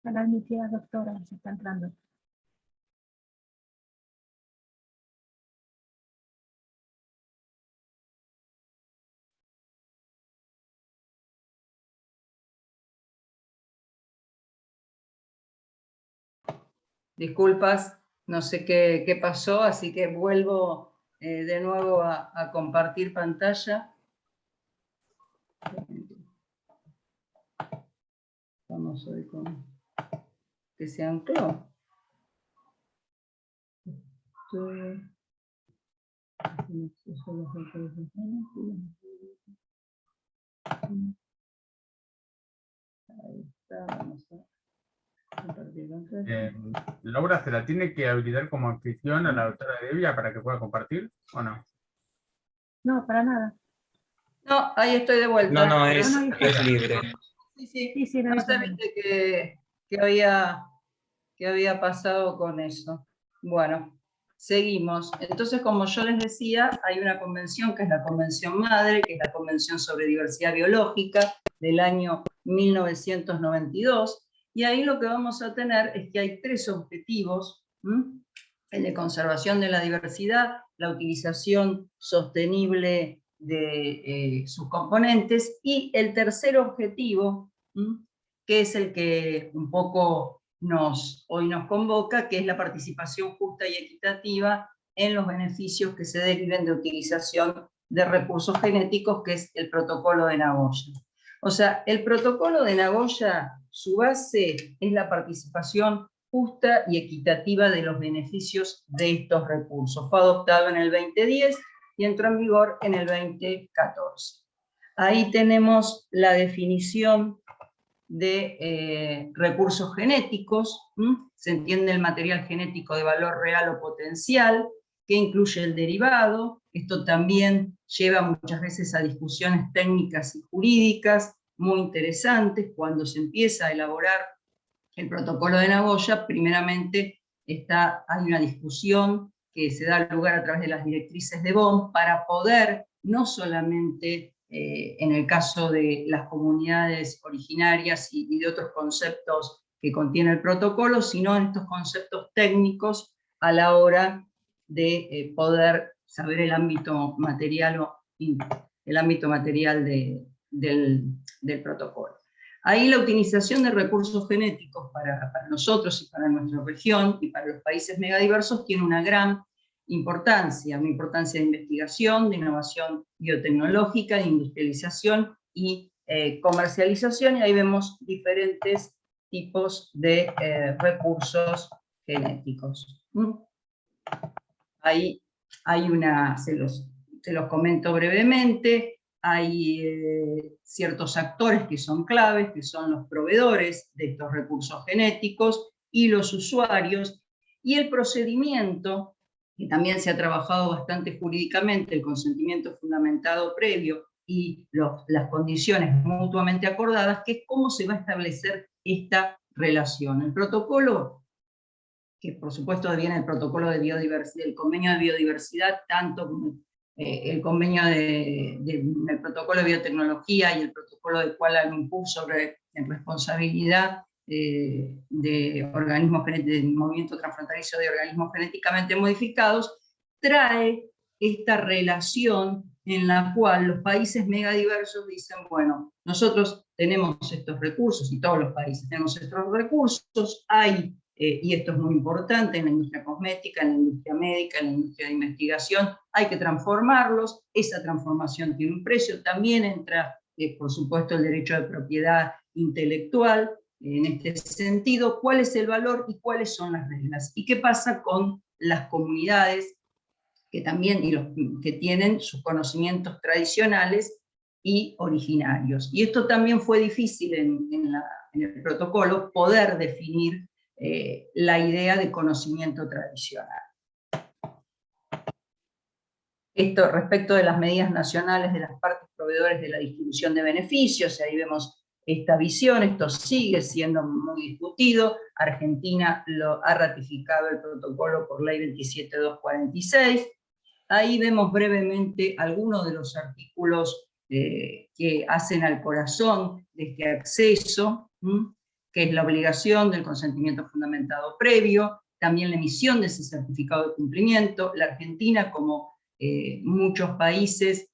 F: Para admitir a doctora, se está entrando.
D: Disculpas, no sé qué pasó, así que vuelvo de nuevo a compartir pantalla. Vamos hoy con que se ancló. Ahí está, vamos a compartir pantalla.
B: Laura, ¿se la tiene que habilitar como anfitrión a la doctora Devia para que pueda compartir o no?
F: No, para nada.
D: No, ahí estoy de vuelta.
A: No,
F: no,
A: es libre.
D: Sí, sí.
F: Sí, sí,
D: No
F: no,
D: sabía que había pasado con eso. Bueno, seguimos. Entonces, como yo les decía, hay una convención que es la Convención Madre, que es la Convención sobre Diversidad Biológica del año 1992, y ahí lo que vamos a tener es que hay 3 objetivos, el de conservación de la diversidad, la utilización sostenible de sus componentes, y el tercer objetivo, que es el que un poco hoy nos convoca, que es la participación justa y equitativa en los beneficios que se deriven de utilización de recursos genéticos, que es el protocolo de Nagoya. O sea, el protocolo de Nagoya, su base es la participación justa y equitativa de los beneficios de estos recursos. Fue adoptado en el 2010 y entró en vigor en el 2014. Ahí tenemos la definición de recursos genéticos, se entiende el material genético de valor real o potencial, que incluye el derivado. Esto también lleva muchas veces a discusiones técnicas y jurídicas muy interesantes. Cuando se empieza a elaborar el protocolo de Nagoya, primeramente hay una discusión que se da lugar a través de las directrices de Bonn para poder, no solamente en el caso de las comunidades originarias y de otros conceptos que contiene el protocolo, sino en estos conceptos técnicos a la hora de poder saber el ámbito material del protocolo. Ahí la utilización de recursos genéticos para nosotros y para nuestra región y para los países megadiversos tiene una gran importancia, una importancia de investigación, de innovación biotecnológica, de industrialización y comercialización, y ahí vemos diferentes tipos de recursos genéticos. Ahí hay se los comento brevemente. Hay ciertos actores que son claves, que son los proveedores de estos recursos genéticos y los usuarios, y el procedimiento, que también se ha trabajado bastante jurídicamente, el consentimiento fundamentado previo y las condiciones mutuamente acordadas, que es cómo se va a establecer esta relación. El protocolo, que por supuesto viene el protocolo de biodiversidad, el convenio de biodiversidad, tanto como el convenio del protocolo de biotecnología y el protocolo de Kuala Lumpur sobre responsabilidad de organismos del movimiento transfronterizo de organismos genéticamente modificados, trae esta relación en la cual los países megadiversos dicen, bueno, nosotros tenemos estos recursos, y todos los países tenemos estos recursos, hay y esto es muy importante en la industria cosmética, en la industria médica, en la industria de investigación, hay que transformarlos, esa transformación tiene un precio, también entra, por supuesto, el derecho de propiedad intelectual, en este sentido, cuál es el valor y cuáles son las reglas, y qué pasa con las comunidades que también, y los que tienen sus conocimientos tradicionales y originarios. Y esto también fue difícil en el protocolo, poder definir la idea de conocimiento tradicional. Esto respecto de las medidas nacionales de las partes proveedores de la distribución de beneficios, ahí vemos esta visión, esto sigue siendo muy discutido. Argentina ha ratificado el protocolo por ley 27246. Ahí vemos brevemente algunos de los artículos que hacen al corazón de este acceso, que es la obligación del consentimiento fundamentado previo, también la emisión de ese certificado de cumplimiento. La Argentina, como muchos países,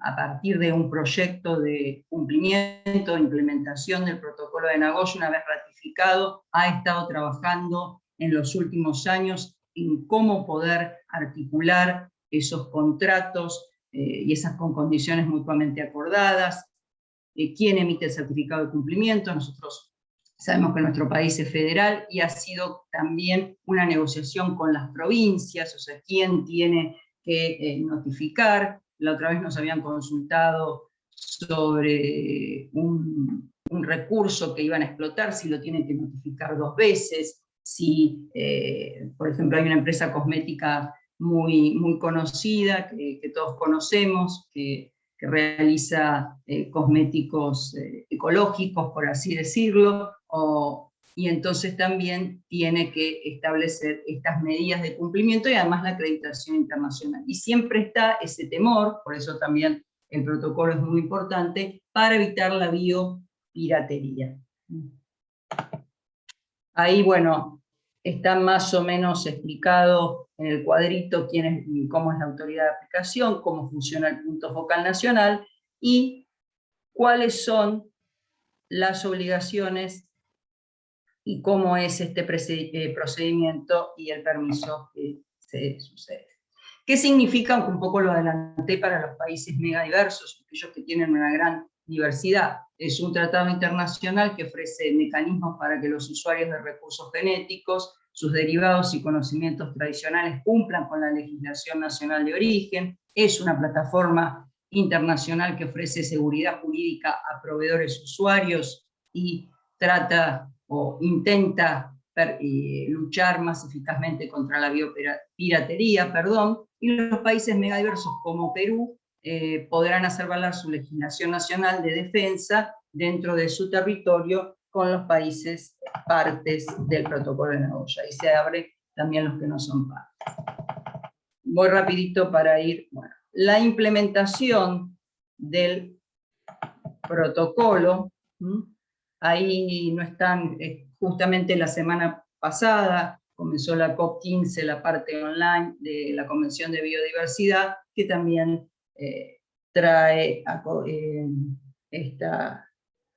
D: a partir de un proyecto de cumplimiento, de implementación del protocolo de Nagoya, una vez ratificado, ha estado trabajando en los últimos años en cómo poder articular esos contratos y esas con condiciones mutuamente acordadas, quién emite el certificado de cumplimiento. Nosotros sabemos que nuestro país es federal y ha sido también una negociación con las provincias, o sea, quién tiene que notificar. La otra vez nos habían consultado sobre un recurso que iban a explotar, si lo tienen que notificar 2 veces, si, por ejemplo, hay una empresa cosmética muy conocida, que todos conocemos, que realiza cosméticos ecológicos, por así decirlo, y entonces también tiene que establecer estas medidas de cumplimiento y además la acreditación internacional. Y siempre está ese temor, por eso también el protocolo es muy importante, para evitar la biopiratería. Ahí, bueno, está más o menos explicado en el cuadrito cómo es la autoridad de aplicación, cómo funciona el punto focal nacional y cuáles son las obligaciones y cómo es este procedimiento y el permiso que se sucede. ¿Qué significa? Aunque un poco lo adelanté, para los países megadiversos, aquellos que tienen una gran diversidad. Es un tratado internacional que ofrece mecanismos para que los usuarios de recursos genéticos, sus derivados y conocimientos tradicionales cumplan con la legislación nacional de origen. Es una plataforma internacional que ofrece seguridad jurídica a proveedores usuarios y trata o intenta luchar más eficazmente contra la biopiratería, y los países megadiversos como Perú podrán hacer valer su legislación nacional de defensa dentro de su territorio con los países partes del protocolo de Nagoya, y se abre también los que no son partes. Voy rapidito para ir, bueno, la implementación del protocolo, ahí no están, justamente la semana pasada comenzó la COP15, la parte online de la Convención de Biodiversidad, que también trae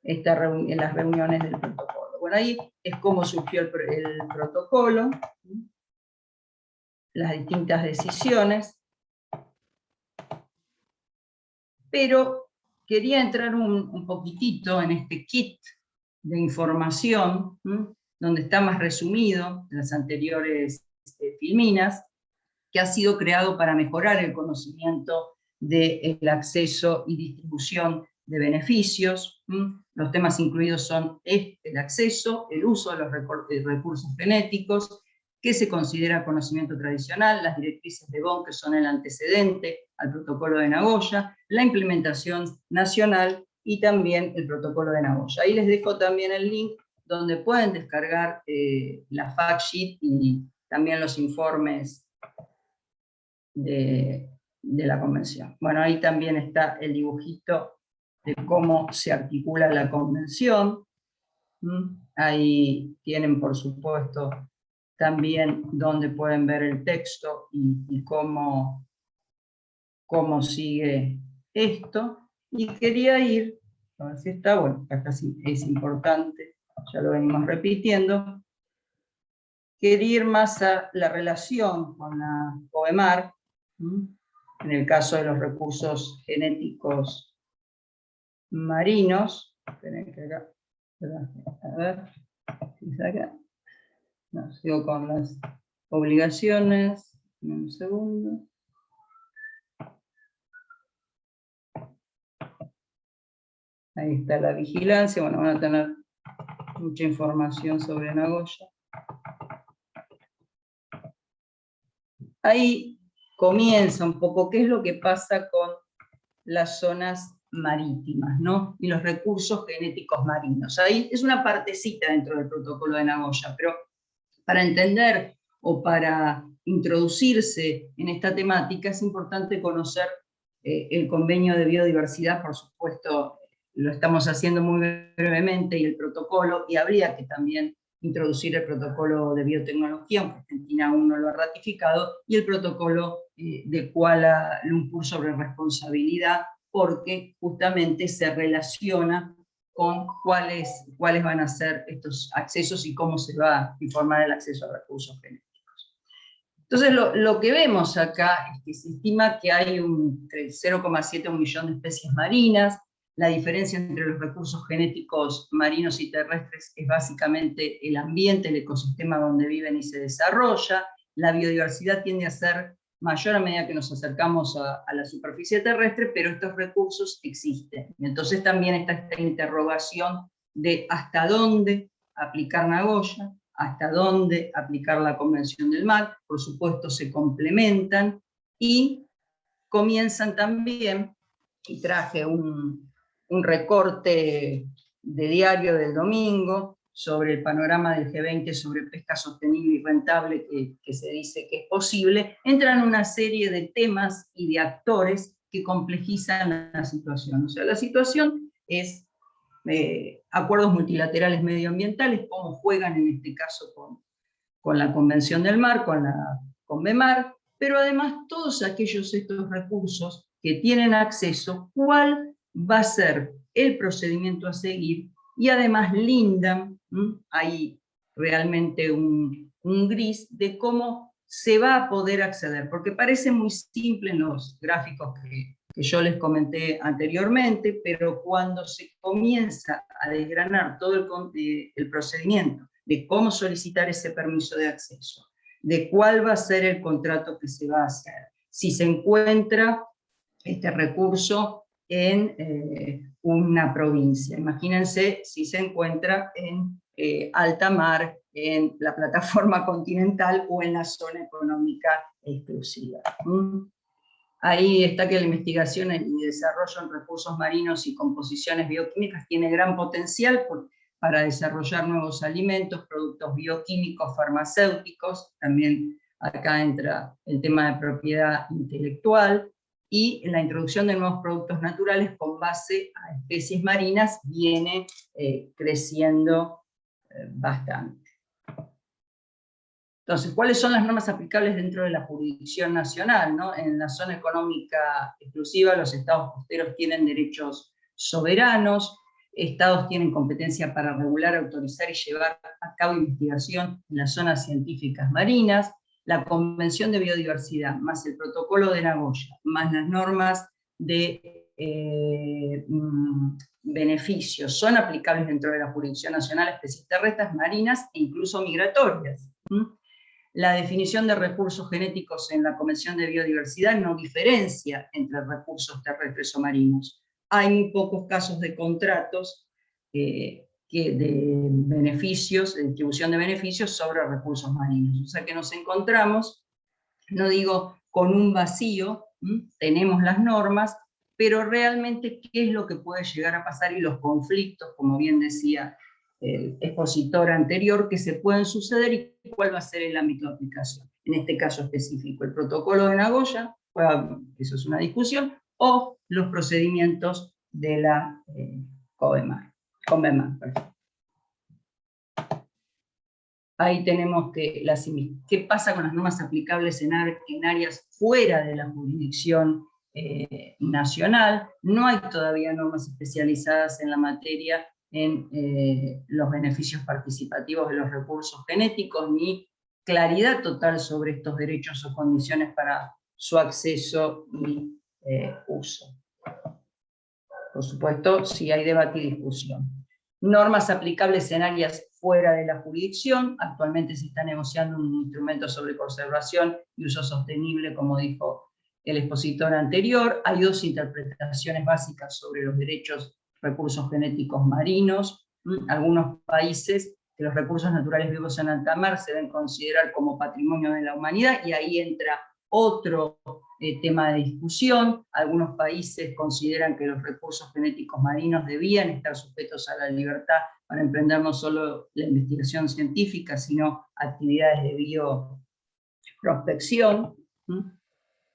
D: las reuniones del protocolo. Bueno, ahí es cómo surgió el protocolo, las distintas decisiones, pero quería entrar un poquitito en este kit de información, donde está más resumido en las anteriores filminas, que ha sido creado para mejorar el conocimiento del acceso y distribución de beneficios. Los temas incluidos son el acceso, el uso de los recursos genéticos, que se considera conocimiento tradicional, las directrices de Bonn, que son el antecedente al protocolo de Nagoya, la implementación nacional y también el protocolo de Nagoya. Ahí les dejo también el link donde pueden descargar la fact sheet y también los informes de la convención. Bueno, ahí también está el dibujito de cómo se articula la convención. Ahí tienen, por supuesto, también donde pueden ver el texto y cómo sigue esto. Y quería ir, a ver si está, bueno, acá sí es importante, ya lo venimos repitiendo, quería ir más a la relación con la COEMAR, en el caso de los recursos genéticos marinos. Esperen que acá, a ver, si es acá. No, sigo con las obligaciones, un segundo. Ahí está la vigilancia, bueno, van a tener mucha información sobre Nagoya. Ahí comienza un poco qué es lo que pasa con las zonas marítimas, ¿no? Y los recursos genéticos marinos. Ahí es una partecita dentro del protocolo de Nagoya, pero para entender o para introducirse en esta temática es importante conocer el convenio de biodiversidad, por supuesto, lo estamos haciendo muy brevemente, y el protocolo, y habría que también introducir el protocolo de biotecnología, aunque Argentina aún no lo ha ratificado, y el protocolo de Kuala Lumpur sobre responsabilidad, porque justamente se relaciona con cuáles van a ser estos accesos y cómo se va a informar el acceso a recursos genéticos. Entonces lo que vemos acá es que se estima que hay entre 0,7 a 1 millón de especies marinas. La diferencia entre los recursos genéticos marinos y terrestres es básicamente el ambiente, el ecosistema donde viven y se desarrolla. La biodiversidad tiende a ser mayor a medida que nos acercamos a la superficie terrestre, pero estos recursos existen. Y entonces también está esta interrogación de hasta dónde aplicar Nagoya, hasta dónde aplicar la Convención del Mar. Por supuesto se complementan y comienzan también, y traje un recorte de diario del domingo sobre el panorama del G20 sobre pesca sostenible y rentable que se dice que es posible, entran una serie de temas y de actores que complejizan la situación. O sea, la situación es acuerdos multilaterales medioambientales, cómo juegan en este caso con la Convención del Mar, con la CONVEMAR, pero además todos estos recursos que tienen acceso, cuál va a ser el procedimiento a seguir, y además lindan, hay realmente un gris de cómo se va a poder acceder, porque parece muy simple en los gráficos que yo les comenté anteriormente, pero cuando se comienza a desgranar todo el procedimiento de cómo solicitar ese permiso de acceso, de cuál va a ser el contrato que se va a hacer, si se encuentra este recurso en una provincia. Imagínense si se encuentra en alta mar, en la plataforma continental o en la zona económica exclusiva. Ahí está que la investigación y desarrollo en recursos marinos y composiciones bioquímicas tiene gran potencial para desarrollar nuevos alimentos, productos bioquímicos, farmacéuticos. También acá entra el tema de propiedad intelectual, y la introducción de nuevos productos naturales con base a especies marinas viene creciendo bastante. Entonces, ¿cuáles son las normas aplicables dentro de la jurisdicción nacional, ¿no? En la zona económica exclusiva, los estados costeros tienen derechos soberanos, estados tienen competencia para regular, autorizar y llevar a cabo investigación en las zonas científicas marinas. La Convención de Biodiversidad, más el Protocolo de Nagoya, más las normas de beneficios, son aplicables dentro de la jurisdicción nacional a especies terrestres, marinas e incluso migratorias. La definición de recursos genéticos en la Convención de Biodiversidad no diferencia entre recursos terrestres o marinos. Hay muy pocos casos de contratos de beneficios, de distribución de beneficios sobre recursos marinos. O sea que nos encontramos, no digo con un vacío, tenemos las normas, pero realmente qué es lo que puede llegar a pasar y los conflictos, como bien decía el expositor anterior, que se pueden suceder y cuál va a ser el ámbito de aplicación. En este caso específico, el protocolo de Nagoya, eso es una discusión, o los procedimientos de la CONVEMAR. Ahí tenemos qué pasa con las normas aplicables en áreas fuera de la jurisdicción nacional. No hay todavía normas especializadas en la materia en los beneficios participativos de los recursos genéticos, ni claridad total sobre estos derechos o condiciones para su acceso y uso. Por supuesto, sí hay debate y discusión. Normas aplicables en áreas fuera de la jurisdicción. Actualmente se está negociando un instrumento sobre conservación y uso sostenible, como dijo el expositor anterior. Hay dos interpretaciones básicas sobre los derechos recursos genéticos marinos. Algunos países que los recursos naturales vivos en alta mar se deben considerar como patrimonio de la humanidad, y ahí entra otro tema de discusión. Algunos países consideran que los recursos genéticos marinos debían estar sujetos a la libertad para emprender no solo la investigación científica, sino actividades de bioprospección.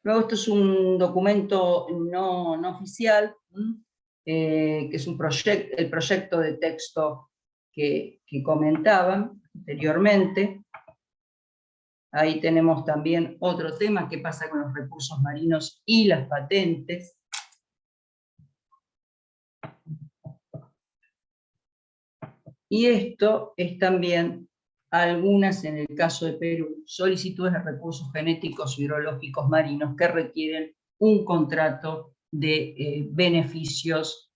D: Luego esto es un documento no oficial, que es el proyecto de texto que comentaban anteriormente. Ahí tenemos también otro tema, qué pasa con los recursos marinos y las patentes. Y esto es también algunas, en el caso de Perú, solicitudes de recursos genéticos hidrológicos marinos que requieren un contrato de beneficios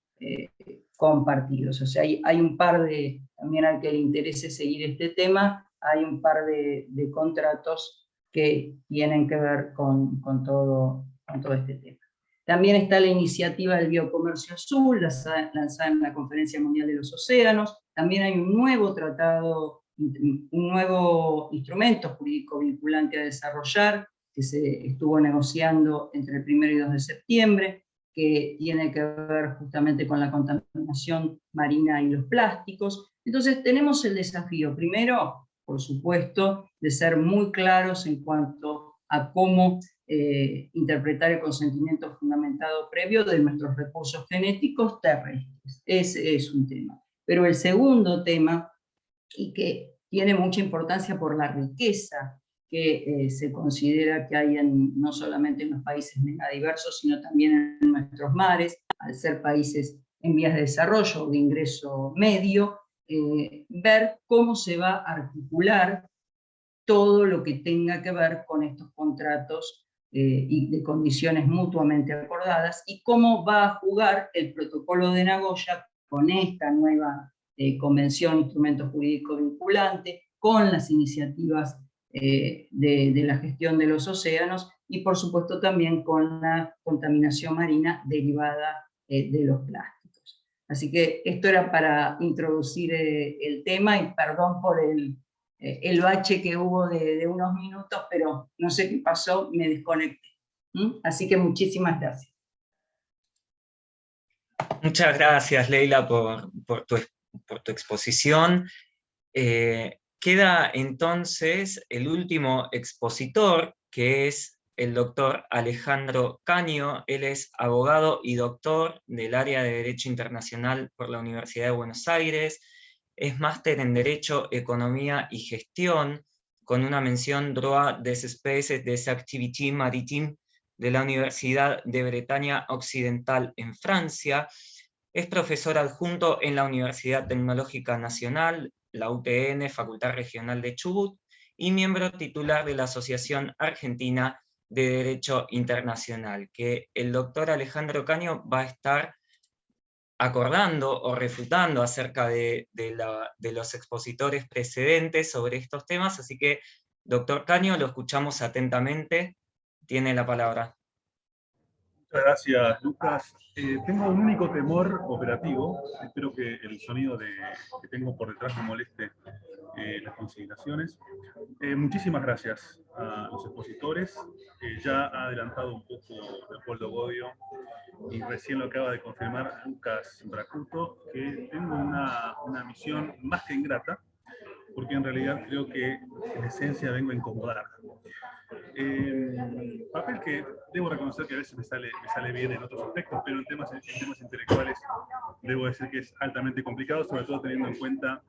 D: compartidos. O sea, hay un par de, también al que le interese seguir este tema, hay un par de contratos que tienen que ver con todo este tema. También está la iniciativa del Biocomercio Azul, lanzada en la Conferencia Mundial de los Océanos. También hay un nuevo tratado, un nuevo instrumento jurídico vinculante a desarrollar, que se estuvo negociando entre el 1 y 2 de septiembre, que tiene que ver justamente con la contaminación marina y los plásticos. Entonces tenemos el desafío, primero, por supuesto, de ser muy claros en cuanto a cómo interpretar el consentimiento fundamentado previo de nuestros recursos genéticos terrestres. Ese es un tema. Pero el segundo tema, y que tiene mucha importancia por la riqueza que se considera que hay no solamente en los países megadiversos, sino también en nuestros mares, al ser países en vías de desarrollo o de ingreso medio, ver cómo se va a articular todo lo que tenga que ver con estos contratos y de condiciones mutuamente acordadas, y cómo va a jugar el protocolo de Nagoya con esta nueva convención, instrumento jurídico vinculante, con las iniciativas de la gestión de los océanos, y por supuesto también con la contaminación marina derivada de los plásticos. Así que esto era para introducir el tema, y perdón por el bache que hubo de unos minutos, pero no sé qué pasó, me desconecté. Así que muchísimas gracias.
A: Muchas gracias, Leila, por tu exposición. Queda entonces el último expositor, que es el doctor Alejandro Caño. Él es abogado y doctor del área de Derecho Internacional por la Universidad de Buenos Aires. Es máster en Derecho, Economía y Gestión, con una mención droit des espèces des activités maritimes de la Universidad de Bretaña Occidental en Francia. Es profesor adjunto en la Universidad Tecnológica Nacional, la UTN, Facultad Regional de Chubut, y miembro titular de la Asociación Argentina de Derecho Internacional, que el doctor Alejandro Caño va a estar acordando o refutando acerca de los expositores precedentes sobre estos temas. Así que, doctor Caño, lo escuchamos atentamente. Tiene la palabra.
G: Muchas gracias, Lucas. Tengo un único temor operativo. Espero que el sonido que tengo por detrás no moleste las consideraciones. Muchísimas gracias a los expositores. Ya ha adelantado un poco Leopoldo Bodio y recién lo acaba de confirmar Lucas Bracuto, que tengo una misión más que ingrata, porque en realidad creo que en esencia vengo a incomodar. Papel que debo reconocer que a veces me sale bien en otros aspectos, pero en temas intelectuales debo decir que es altamente complicado, sobre todo teniendo en cuenta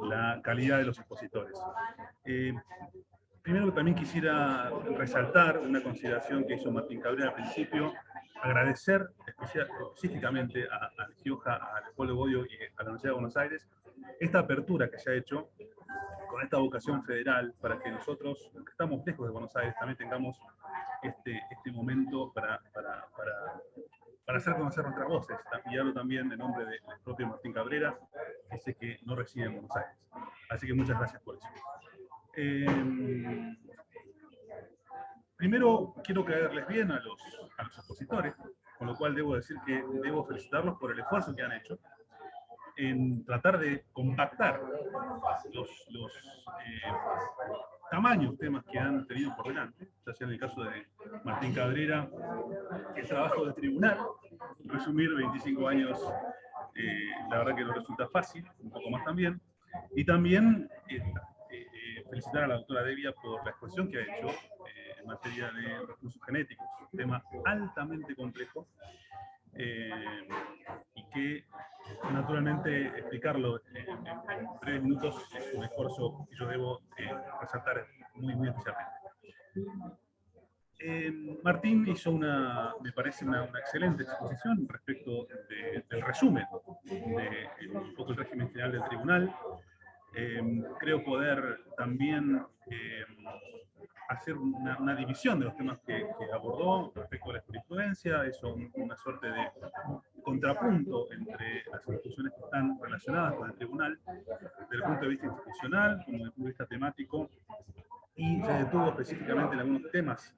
G: la calidad de los expositores. Primero también quisiera resaltar una consideración que hizo Martín Cabrera al principio, agradecer específicamente a Gioja, a Leopoldo Bodio y a la Universidad de Buenos Aires esta apertura que se ha hecho con esta vocación federal para que nosotros, que estamos lejos de Buenos Aires, también tengamos este momento para hacer conocer nuestras voces. Y hablo también en nombre del propio Martín Cabrera, que sé que no reside en Buenos Aires. Así que muchas gracias por eso. Primero quiero caerles bien a los expositores, con lo cual debo decir que debo felicitarlos por el esfuerzo que han hecho en tratar de compactar los tamaños temas que han tenido por delante, ya sea en el caso de Martín Cabrera, el trabajo de tribunal, resumir 25 años, la verdad que no resulta fácil, un poco más también, y también felicitar a la doctora Devia por la exposición que ha hecho en materia de recursos genéticos, un tema altamente complejo, y que naturalmente explicarlo en breves minutos es un esfuerzo que yo debo resaltar muy especialmente. Martín hizo me parece una excelente exposición respecto del resumen de un poco el régimen general del tribunal. Creo poder también hacer una división de los temas que abordó respecto a la jurisprudencia, eso una suerte de contrapunto entre las instituciones que están relacionadas con el tribunal, desde el punto de vista institucional, como desde el punto de vista temático, y se detuvo específicamente en algunos temas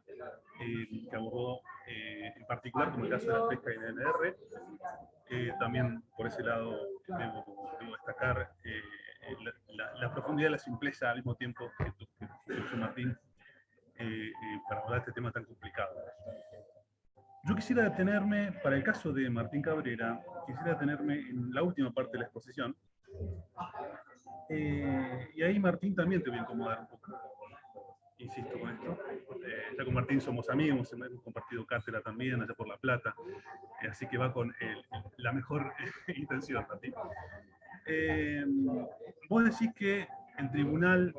G: que abordó en particular, como el caso de la pesca y el NR. También por ese lado debo destacar la profundidad y la simpleza al mismo tiempo que hizo Martín para abordar este tema tan complicado. Yo quisiera detenerme, para el caso de Martín Cabrera, quisiera detenerme en la última parte de la exposición. Y ahí, Martín, también te voy a incomodar un poco. Insisto con esto. Ya con Martín somos amigos, hemos compartido cátedra también allá por La Plata, así que va con la mejor intención, Martín. Vos decís que el tribunal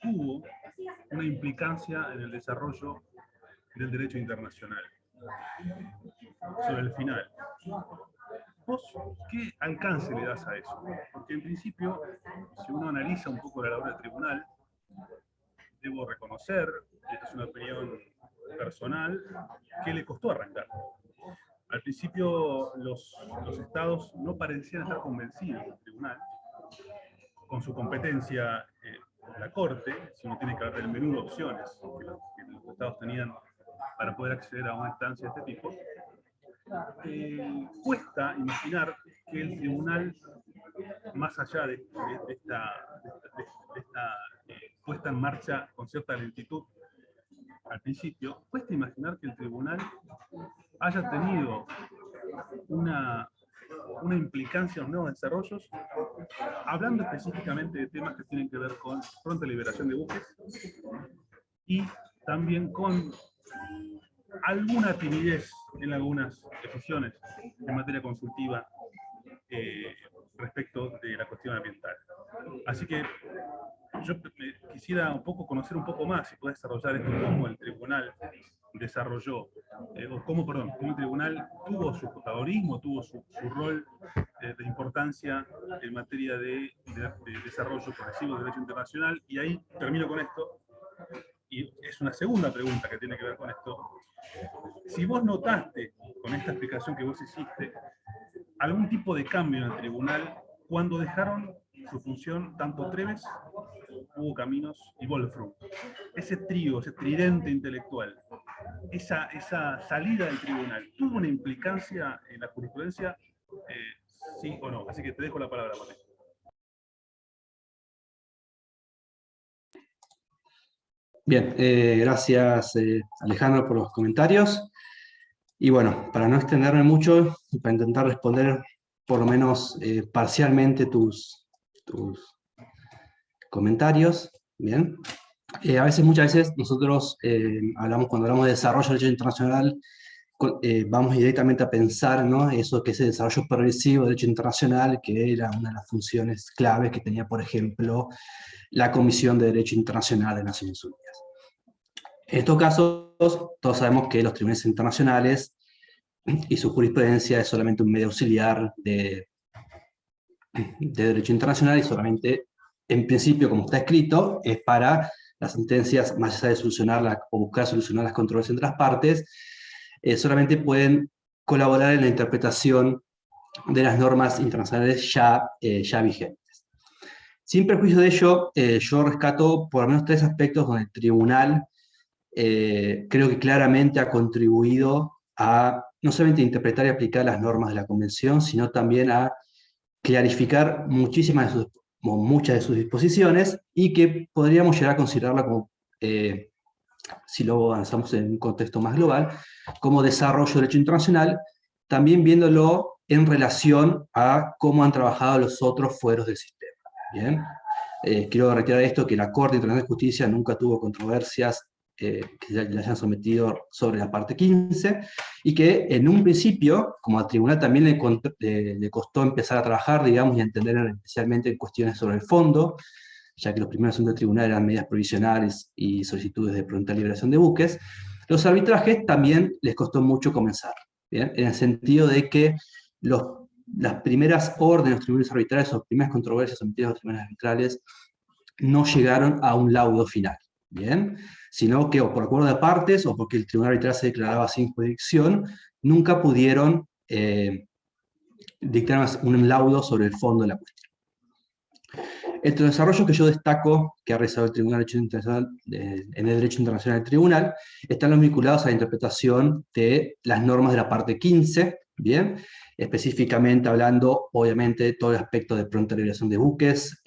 G: tuvo una implicancia en el desarrollo del derecho internacional. Sobre el final, ¿vos qué alcance le das a eso? Porque en principio, si uno analiza un poco la labor del tribunal, debo reconocer, y esta es una opinión personal, que le costó arrancar. Al principio los estados no parecían estar convencidos del tribunal, con su competencia en la Corte, si uno tiene que hablar del menú de opciones que los estados tenían para poder acceder a una instancia de este tipo. Cuesta imaginar que el tribunal, más allá de esta puesta en marcha con cierta lentitud al principio, cuesta imaginar que el tribunal haya tenido una implicancia en los nuevos desarrollos, hablando específicamente de temas que tienen que ver con pronta liberación de buques y también con alguna timidez en algunas decisiones en materia consultiva respecto de la cuestión ambiental. Así que yo quisiera conocer un poco más, si puede desarrollar esto, cómo el tribunal desarrolló, cómo el tribunal tuvo su protagonismo, tuvo su rol de importancia en materia de desarrollo progresivo del derecho internacional. Y ahí termino con esto, y es una segunda pregunta que tiene que ver con esto. Si vos notaste, con esta explicación que vos hiciste, algún tipo de cambio en el tribunal cuando dejaron su función tanto Treves, Hugo Caminos y Wolfram. Ese trío, ese tridente intelectual, esa salida del tribunal, ¿tuvo una implicancia en la jurisprudencia? ¿Sí o no? Así que te dejo la palabra, Martín.
C: Bien, gracias Alejandro por los comentarios. Y bueno, para no extenderme mucho, para intentar responder por lo menos parcialmente tus comentarios, bien. Muchas veces nosotros cuando hablamos de desarrollo del derecho internacional, vamos directamente a pensar, ¿no?, eso que es el desarrollo progresivo del derecho internacional, que era una de las funciones claves que tenía, por ejemplo, la Comisión de Derecho Internacional de Naciones Unidas. En estos casos, todos sabemos que los tribunales internacionales y su jurisprudencia es solamente un medio auxiliar de derecho internacional, y solamente, en principio, como está escrito, es para las sentencias, más allá de solucionar o buscar solucionar las controversias entre las partes, solamente pueden colaborar en la interpretación de las normas internacionales ya vigentes. Sin perjuicio de ello, yo rescato por lo menos 3 aspectos donde el tribunal creo que claramente ha contribuido a no solamente interpretar y aplicar las normas de la Convención, sino también a clarificar muchas de sus disposiciones, y que podríamos llegar a considerarla como, si lo avanzamos en un contexto más global, como desarrollo del derecho internacional, también viéndolo en relación a cómo han trabajado los otros fueros del sistema. Bien, quiero reiterar esto, que la Corte Internacional de Justicia nunca tuvo controversias que le hayan sometido sobre la parte 15, y que en un principio, como al tribunal también le costó empezar a trabajar, digamos, y a entender especialmente cuestiones sobre el fondo ya que los primeros asuntos del tribunal eran medidas provisionales y solicitudes de pronta liberación de buques. Los arbitrajes también les costó mucho comenzar, ¿bien? En el sentido de que las primeras órdenes de los tribunales arbitrales o las primeras controversias sometidas a los tribunales arbitrales no llegaron a un laudo final, ¿bien? Sino que o por acuerdo de partes o porque el tribunal arbitral se declaraba sin jurisdicción, nunca pudieron dictar un laudo sobre el fondo de la cuestión. Entre los desarrollos que yo destaco que ha realizado el Tribunal de Derecho Internacional, en el Derecho Internacional del Tribunal, están los vinculados a la interpretación de las normas de la parte 15, ¿bien? Específicamente hablando, obviamente, de todo el aspecto de pronta liberación de buques,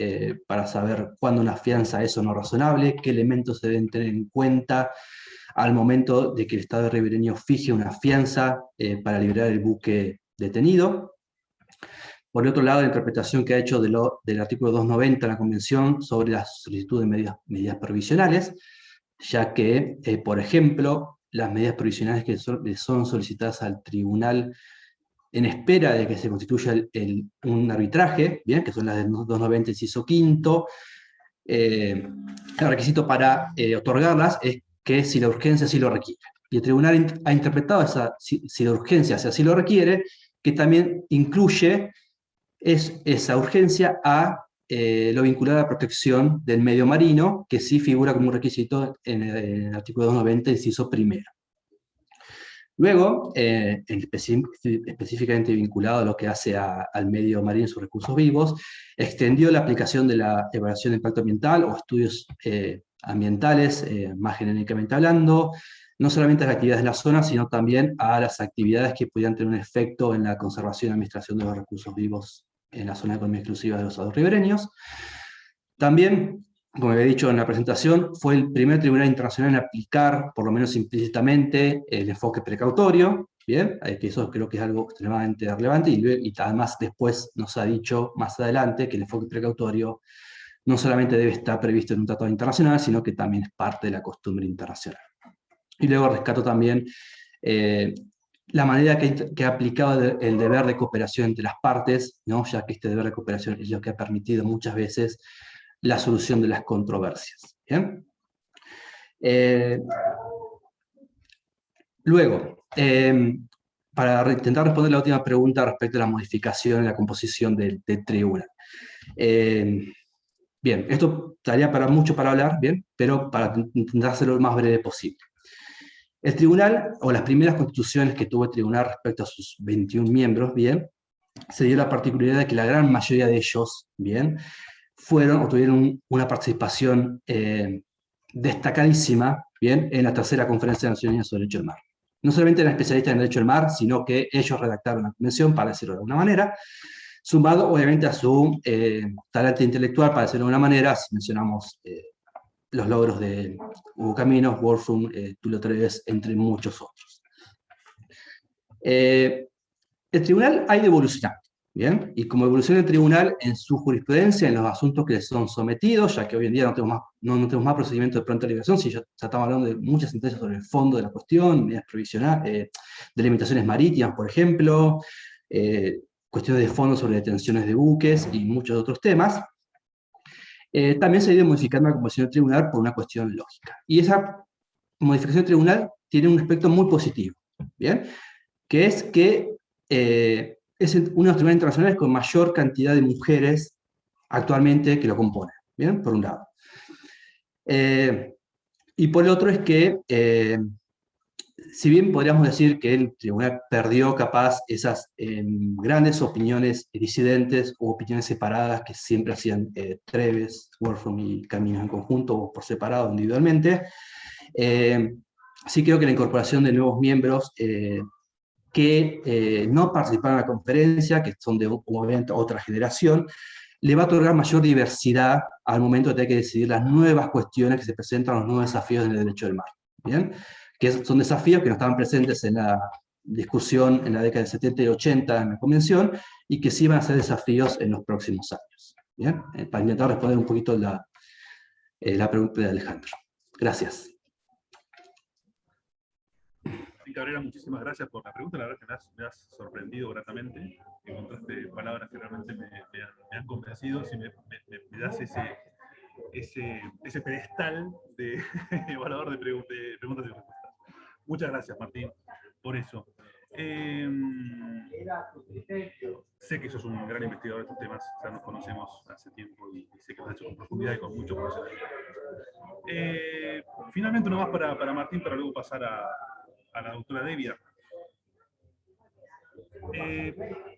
C: para saber cuándo una fianza es o no razonable, qué elementos se deben tener en cuenta al momento de que el Estado ribereño fije una fianza para liberar el buque detenido. Por el otro lado, la interpretación que ha hecho del artículo 290 de la Convención sobre la solicitud de medidas provisionales, ya que, por ejemplo, las medidas provisionales que son solicitadas al tribunal en espera de que se constituya un arbitraje, ¿bien? Que son las del 290 inciso quinto, el requisito para otorgarlas es que si la urgencia así lo requiere. Y el tribunal ha interpretado si la urgencia así lo requiere, que también incluye esa urgencia a lo vinculado a la protección del medio marino, que sí figura como un requisito en el artículo 290, inciso primero. Luego, específicamente vinculado a lo que hace al medio marino y sus recursos vivos, extendió la aplicación de la evaluación de impacto ambiental o estudios ambientales, más genéricamente hablando, no solamente a las actividades de la zona, sino también a las actividades que pudieran tener un efecto en la conservación y administración de los recursos vivos en la zona de economía exclusiva de los estados ribereños. También, como había dicho en la presentación, fue el primer tribunal internacional en aplicar, por lo menos implícitamente, el enfoque precautorio, ¿bien? Que eso creo que es algo extremadamente relevante, y además después nos ha dicho más adelante que el enfoque precautorio no solamente debe estar previsto en un tratado internacional, sino que también es parte de la costumbre internacional. Y luego rescato también la manera que ha aplicado el deber de cooperación entre las partes, ¿no? Ya que este deber de cooperación es lo que ha permitido muchas veces la solución de las controversias. ¿Bien? Luego, para intentar responder la última pregunta respecto a la modificación en la composición del tribunal. Bien, esto daría mucho para hablar, ¿bien? Pero para intentar hacerlo lo más breve posible. El tribunal, o las primeras constituciones que tuvo el tribunal respecto a sus 21 miembros, ¿bien? Se dio la particularidad de que la gran mayoría de ellos, ¿bien? tuvieron una participación destacadísima, ¿bien? En la tercera conferencia de Naciones Unidas sobre Derecho del Mar. No solamente eran especialistas en Derecho del Mar, sino que ellos redactaron la convención, para decirlo de alguna manera, sumado obviamente a su talento intelectual, para decirlo de alguna manera, si mencionamos los logros de Hugo Caminos, Wolfram, Tulio Treves, entre muchos otros. El tribunal ha ido evolucionando, ¿bien? Y como evoluciona el tribunal en su jurisprudencia, en los asuntos que le son sometidos, ya que hoy en día no tenemos más procedimientos de pronta liberación, si ya estamos hablando de muchas sentencias sobre el fondo de la cuestión, medidas provisionales, delimitaciones marítimas, por ejemplo, cuestiones de fondo sobre detenciones de buques y muchos otros temas. También se ha ido modificando la composición del tribunal por una cuestión lógica. Y esa modificación del tribunal tiene un aspecto muy positivo, ¿bien? Que es que es uno de los tribunales internacionales con mayor cantidad de mujeres actualmente que lo componen, ¿bien? Por un lado. Y por el otro es que, si bien podríamos decir que el tribunal perdió capaz esas grandes opiniones disidentes o opiniones separadas que siempre hacían Treves, Wolfram y Caminos en conjunto o por separado individualmente, sí creo que la incorporación de nuevos miembros que no participaron en la conferencia, que son de obviamente otra generación, le va a otorgar mayor diversidad al momento de tener que decidir las nuevas cuestiones que se presentan, los nuevos desafíos en el derecho del mar. ¿Bien? Que son desafíos que no estaban presentes en la discusión en la década del 70 y 80 en la convención, y que sí van a ser desafíos en los próximos años. ¿Bien? Para intentar responder un poquito la pregunta de Alejandro. Gracias.
G: Cabrera, muchísimas gracias por la pregunta. La verdad es que me has sorprendido gratamente. Encontraste palabras que realmente me han convencido. Si me das ese pedestal de evaluador de preguntas y respuestas. Muchas gracias, Martín, por eso. Sé que sos un gran investigador de estos temas, ya nos conocemos hace tiempo y sé que lo has hecho con profundidad y con mucho profesionalismo. Finalmente, uno más para Martín, para luego pasar a la doctora Devia.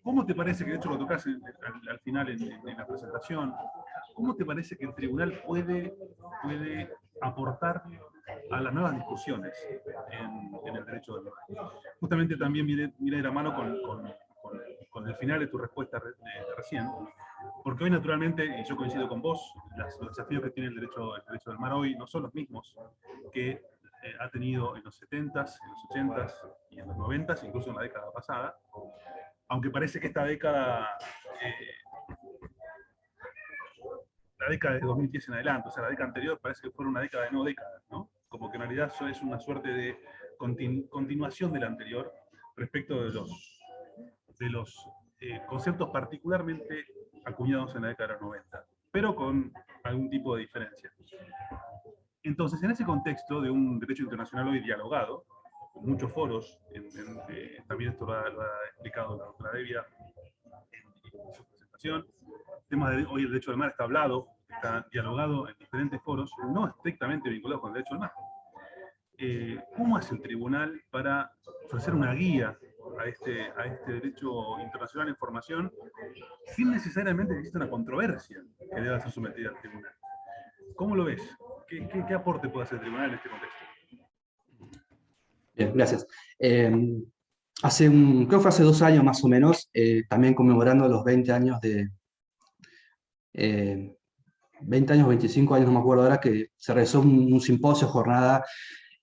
G: ¿Cómo te parece, que de hecho lo tocás al final en la presentación, cómo te parece que el tribunal puede aportar a las nuevas discusiones en el derecho del mar? Justamente también viene de la mano con el final de tu respuesta recién, porque hoy naturalmente, y yo coincido con vos, los desafíos que tiene el derecho del mar hoy no son los mismos que ha tenido en los 70s, en los 80s y en los 90s, incluso en la década pasada, aunque parece que esta década, la década de 2010 en adelante, o sea, la década anterior parece que fuera una década de no décadas, ¿no? Como que en realidad eso es una suerte de continuación de la anterior respecto de los conceptos particularmente acuñados en la década de los 90, pero con algún tipo de diferencia. Entonces, en ese contexto de un derecho internacional hoy dialogado, con muchos foros, también esto lo ha explicado la doctora Devia en su presentación, el tema de hoy el derecho del mar está hablado, está dialogado en diferentes foros, no estrictamente vinculados con el derecho del mar. ¿Cómo hace el tribunal para ofrecer una guía a este derecho internacional en formación sin necesariamente que exista una controversia que deba ser sometida al tribunal? ¿Cómo lo ves? ¿Qué aporte puede hacer el tribunal en este contexto?
C: Bien, gracias. Creo que fue hace 2 años más o menos, también conmemorando los 20 años 20 años, 25 años, no me acuerdo ahora, que se realizó un simposio, jornada,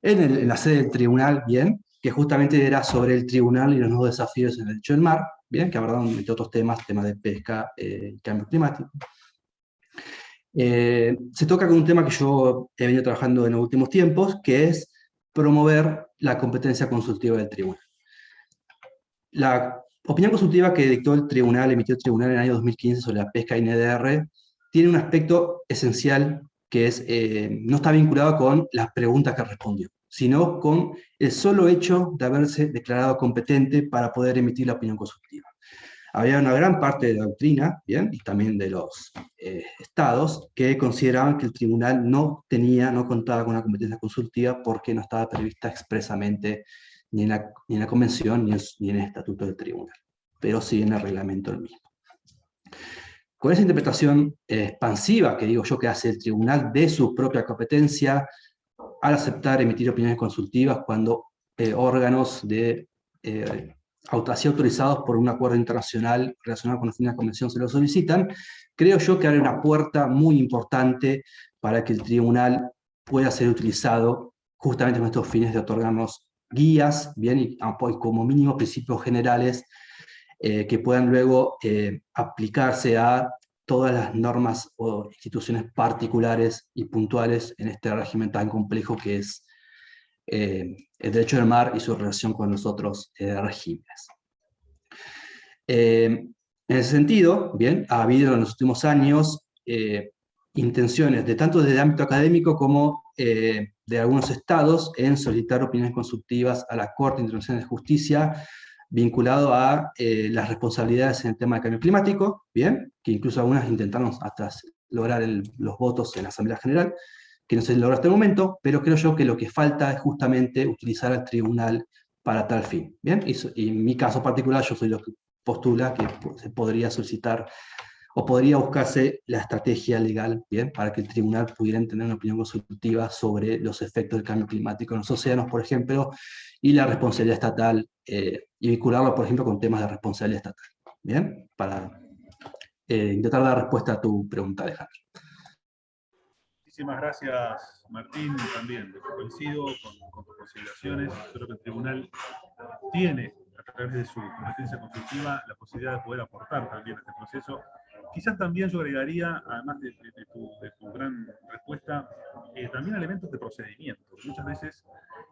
C: en la sede del tribunal, bien, que justamente era sobre el tribunal y los nuevos desafíos en el derecho del mar, bien, que abordaron, entre otros temas de pesca y cambio climático. Se toca con un tema que yo he venido trabajando en los últimos tiempos, que es promover la competencia consultiva del tribunal. La opinión consultiva que emitió el tribunal en el año 2015 sobre la pesca INDR tiene un aspecto esencial que es, no está vinculado con las preguntas que respondió, sino con el solo hecho de haberse declarado competente para poder emitir la opinión consultiva. Había una gran parte de la doctrina, ¿bien? Y también de los estados, que consideraban que el tribunal no contaba con una competencia consultiva porque no estaba prevista expresamente ni en la convención ni en el estatuto del tribunal, pero sí en el reglamento del mismo. Con esa interpretación expansiva, que digo yo, que hace el tribunal de su propia competencia, al aceptar emitir opiniones consultivas cuando órganos así autorizados por un acuerdo internacional relacionado con la convención se lo solicitan, creo yo que abre una puerta muy importante para que el tribunal pueda ser utilizado justamente con estos fines de otorgarnos guías, bien, y como mínimo principios generales que puedan luego aplicarse a todas las normas o instituciones particulares y puntuales en este régimen tan complejo que es el derecho del mar y su relación con los otros regímenes. En ese sentido, bien, ha habido en los últimos años intenciones tanto desde el ámbito académico como de algunos estados en solicitar opiniones consultivas a la Corte Internacional de Justicia vinculado a las responsabilidades en el tema del cambio climático, bien, que incluso algunas intentaron hasta lograr los votos en la Asamblea General, que no se logró hasta el momento, pero creo yo que lo que falta es justamente utilizar al tribunal para tal fin, bien, y en mi caso particular yo soy lo que postula que se podría solicitar o podría buscarse la estrategia legal, bien, para que el tribunal pudiera tener una opinión consultiva sobre los efectos del cambio climático en los océanos, por ejemplo, y la responsabilidad estatal, y vincularlo, por ejemplo, con temas de responsabilidad estatal, bien, para intentar dar respuesta a tu pregunta, Alejandro.
G: Muchísimas gracias, Martín, también coincido con tus consideraciones. Yo creo que el tribunal tiene, a través de su competencia consultiva, la posibilidad de poder aportar también a este proceso. Quizás también yo agregaría, además de tu gran respuesta, también elementos de procedimiento. Muchas veces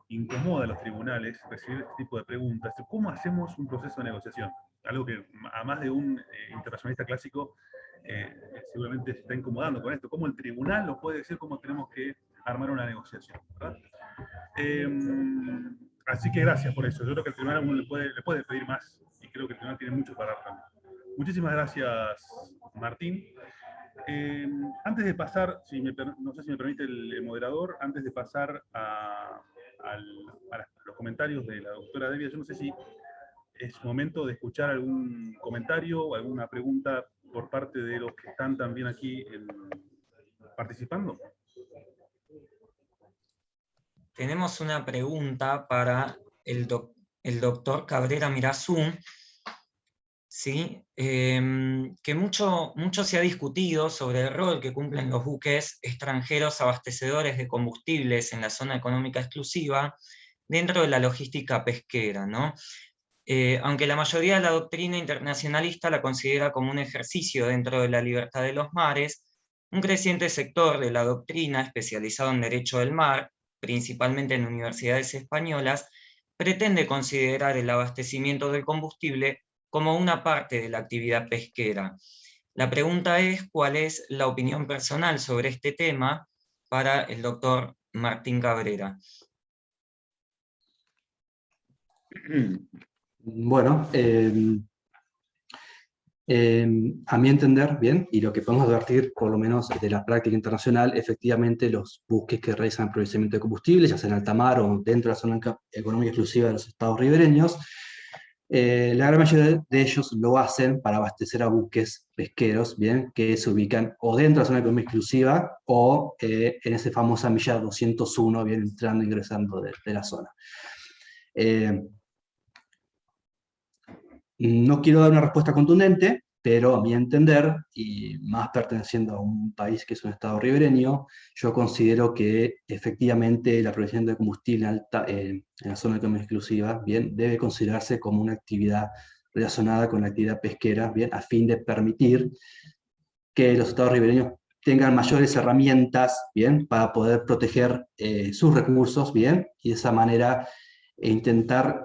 G: incomoda a los tribunales recibir este tipo de preguntas. ¿Cómo hacemos un proceso de negociación? Algo que, a más de un internacionalista clásico, seguramente se está incomodando con esto, cómo el tribunal nos puede decir cómo tenemos que armar una negociación, ¿verdad? Así que gracias por eso. Yo creo que el tribunal a uno le puede pedir más, y creo que el tribunal tiene mucho para dar también. Muchísimas gracias, Martín. Antes de pasar, no sé si me permite el moderador, antes de pasar a los comentarios de la doctora Devia, yo no sé si es momento de escuchar algún comentario o alguna pregunta por parte de los que están también aquí participando.
A: Tenemos una pregunta para el doctor Cabrera Mirazú, ¿sí? Que mucho se ha discutido sobre el rol que cumplen los buques extranjeros abastecedores de combustibles en la zona económica exclusiva dentro de la logística pesquera, ¿no? Aunque la mayoría de la doctrina internacionalista la considera como un ejercicio dentro de la libertad de los mares, un creciente sector de la doctrina especializado en derecho del mar, principalmente en universidades españolas, pretende considerar el abastecimiento del combustible como una parte de la actividad pesquera. La pregunta es, ¿cuál es la opinión personal sobre este tema para el doctor Martín Cabrera?
C: Bueno, a mi entender, bien, y lo que podemos advertir, por lo menos de la práctica internacional, efectivamente los buques que realizan aprovechamiento de combustible, ya sea en alta mar o dentro de la zona económica exclusiva de los estados ribereños, la gran mayoría de ellos lo hacen para abastecer a buques pesqueros, bien, que se ubican o dentro de la zona económica exclusiva o en esa famosa milla 201, bien, entrando e ingresando de la zona. No quiero dar una respuesta contundente, pero a mi entender, y más perteneciendo a un país que es un estado ribereño, yo considero que efectivamente la provisión de combustible en la zona económica exclusiva, bien, debe considerarse como una actividad relacionada con la actividad pesquera, bien, a fin de permitir que los estados ribereños tengan mayores herramientas, bien, para poder proteger sus recursos, bien, y de esa manera intentar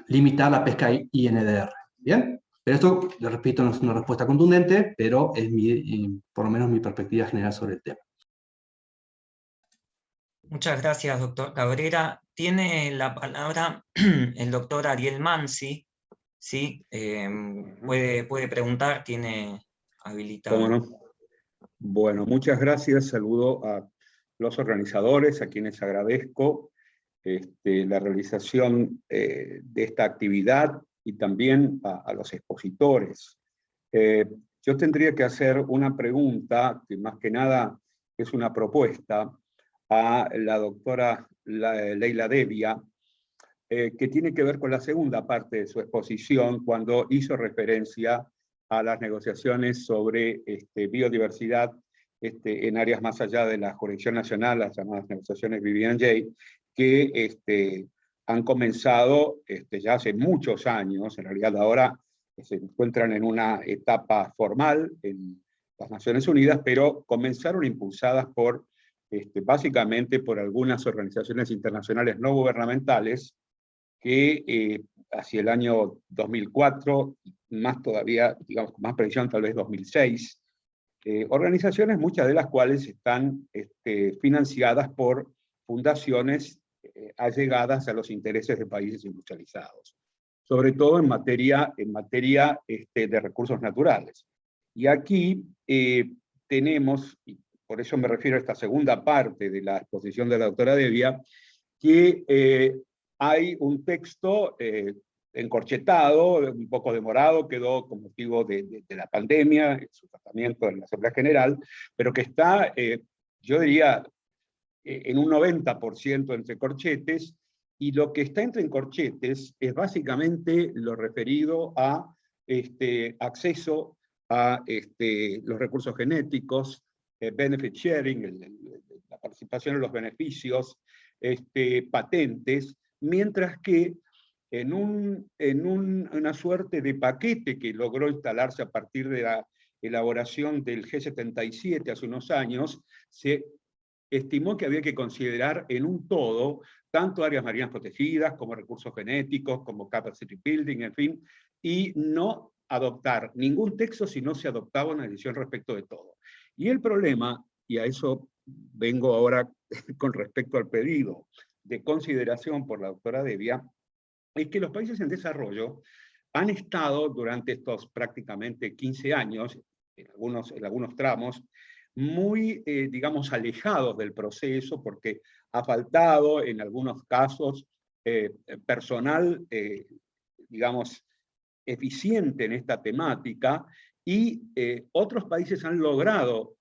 C: limitar la pesca INDR, ¿bien? Pero esto, le repito, no es una respuesta contundente, pero es por lo menos mi perspectiva general sobre el tema.
A: Muchas gracias, doctor Cabrera. Tiene la palabra el doctor Ariel Mansi, ¿sí? Puede preguntar, tiene habilitado.
H: ¿Cómo no? Bueno, muchas gracias. Saludo a los organizadores, a quienes agradezco la realización de esta actividad y también a los expositores. Yo tendría que hacer una pregunta, que más que nada es una propuesta, a la doctora Leila Devia, que tiene que ver con la segunda parte de su exposición, cuando hizo referencia a las negociaciones sobre biodiversidad en áreas más allá de la jurisdicción nacional, las llamadas negociaciones BBNJ, que han comenzado ya hace muchos años, en realidad ahora se encuentran en una etapa formal en las Naciones Unidas, pero comenzaron impulsadas básicamente por algunas organizaciones internacionales no gubernamentales que hacia el año 2004, más todavía, digamos, con más precisión, tal vez 2006, organizaciones, muchas de las cuales están financiadas por fundaciones allegadas a los intereses de países industrializados, sobre todo en materia de recursos naturales. Y aquí tenemos, y por eso me refiero a esta segunda parte de la exposición de la doctora Devia, que hay un texto encorchetado, un poco demorado, quedó con motivo de la pandemia, su tratamiento en la Asamblea General, pero que está, yo diría, en un 90% entre corchetes, y lo que está entre corchetes es básicamente lo referido a acceso a los recursos genéticos, benefit sharing, la participación en los beneficios, patentes, mientras que en una suerte de paquete que logró instalarse a partir de la elaboración del G77 hace unos años, se estimó que había que considerar en un todo tanto áreas marinas protegidas como recursos genéticos, como capacity building, en fin, y no adoptar ningún texto si no se adoptaba una decisión respecto de todo. Y el problema, y a eso vengo ahora con respecto al pedido de consideración por la doctora Devia, es que los países en desarrollo han estado durante estos prácticamente 15 años, en algunos tramos, muy, digamos, alejados del proceso, porque ha faltado, en algunos casos, personal, digamos, eficiente en esta temática, y otros países han logrado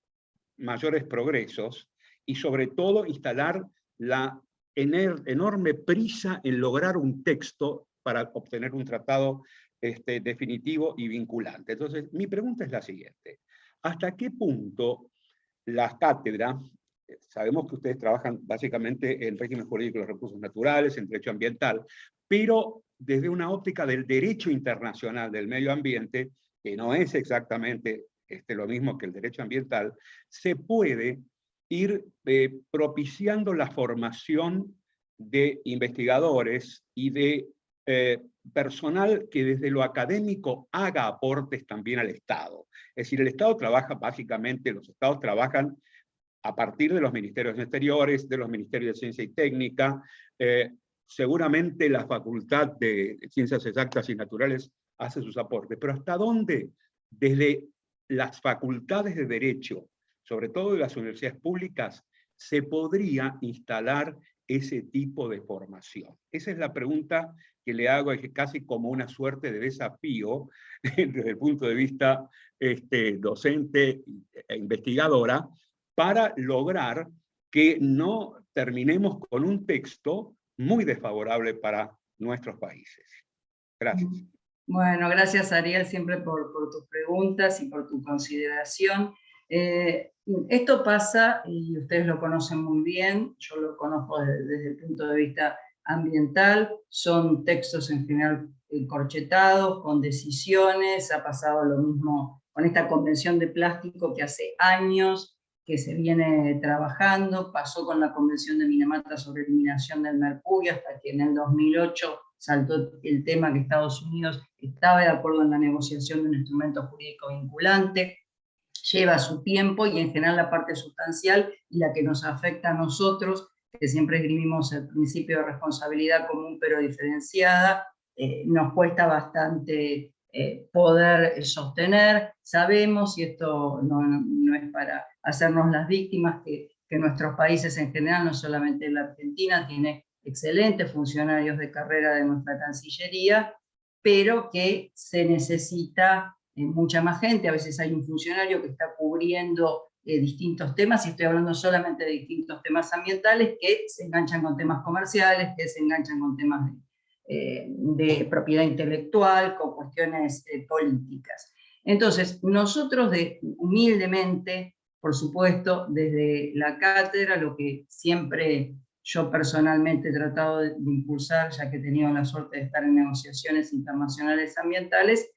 H: mayores progresos, y sobre todo instalar la enorme prisa en lograr un texto para obtener un tratado definitivo y vinculante. Entonces, mi pregunta es la siguiente. ¿Hasta qué punto la cátedra, sabemos que ustedes trabajan básicamente en régimen jurídico de los recursos naturales, en derecho ambiental, pero desde una óptica del derecho internacional del medio ambiente, que no es exactamente lo mismo que el derecho ambiental, se puede ir propiciando la formación de investigadores y de personal que desde lo académico haga aportes también al Estado. Es decir, el Estado trabaja básicamente, los Estados trabajan a partir de los ministerios exteriores, de los ministerios de ciencia y técnica, seguramente la Facultad de Ciencias Exactas y Naturales hace sus aportes, pero ¿hasta dónde desde las facultades de Derecho, sobre todo de las universidades públicas, se podría instalar ese tipo de formación? Esa es la pregunta que le hago, es casi como una suerte de desafío desde el punto de vista docente e investigadora, para lograr que no terminemos con un texto muy desfavorable para nuestros países. Gracias.
D: Bueno, gracias Ariel siempre por tus preguntas y por tu consideración. Esto pasa, y ustedes lo conocen muy bien, yo lo conozco desde el punto de vista ambiental, son textos en general corchetados, con decisiones, ha pasado lo mismo con esta convención de plástico que hace años que se viene trabajando, pasó con la convención de Minamata sobre eliminación del mercurio, hasta que en el 2008 saltó el tema que Estados Unidos estaba de acuerdo en la negociación de un instrumento jurídico vinculante. Lleva su tiempo, y en general la parte sustancial y la que nos afecta a nosotros, que siempre esgrimimos el principio de responsabilidad común pero diferenciada, nos cuesta bastante poder sostener. Sabemos, y esto no es para hacernos las víctimas, que nuestros países en general, no solamente la Argentina, tiene excelentes funcionarios de carrera de nuestra Cancillería, pero que se necesita mucha más gente. A veces hay un funcionario que está cubriendo distintos temas, y estoy hablando solamente de distintos temas ambientales, que se enganchan con temas comerciales, que se enganchan con temas de propiedad intelectual, con cuestiones políticas. Entonces, nosotros humildemente, por supuesto, desde la cátedra, lo que siempre yo personalmente he tratado de impulsar, ya que he tenido la suerte de estar en negociaciones internacionales ambientales,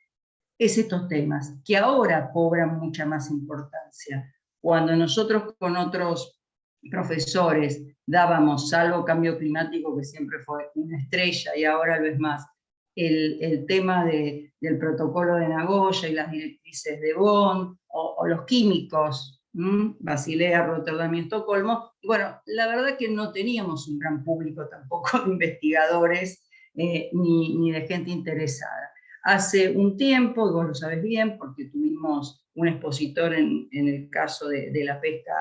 D: es estos temas, que ahora cobran mucha más importancia. Cuando nosotros con otros profesores dábamos, salvo cambio climático, que siempre fue una estrella, y ahora lo es más, el tema del protocolo de Nagoya y las directrices de Bonn, o los químicos, Basilea, Rotterdam y Estocolmo. Y bueno, la verdad que no teníamos un gran público tampoco de investigadores ni de gente interesada. Hace un tiempo, y vos lo sabés bien, porque tuvimos un expositor en el caso de la pesca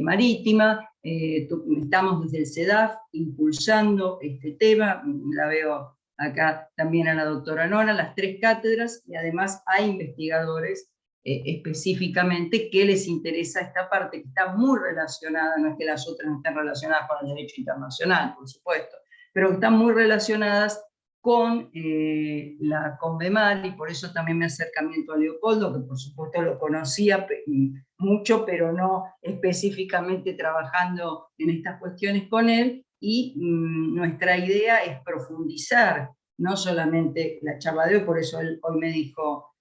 D: marítima, estamos desde el CEDAF impulsando este tema, la veo acá también a la doctora Nora, las 3 cátedras, y además hay investigadores específicamente que les interesa esta parte, que está muy relacionada, no es que las otras no estén relacionadas con el derecho internacional, por supuesto, pero que están muy relacionadas con la CONVEMAR, y por eso también mi acercamiento a Leopoldo, que por supuesto lo conocía mucho, pero no específicamente trabajando en estas cuestiones con él, y nuestra idea es profundizar, no solamente la charla de hoy, por eso él hoy me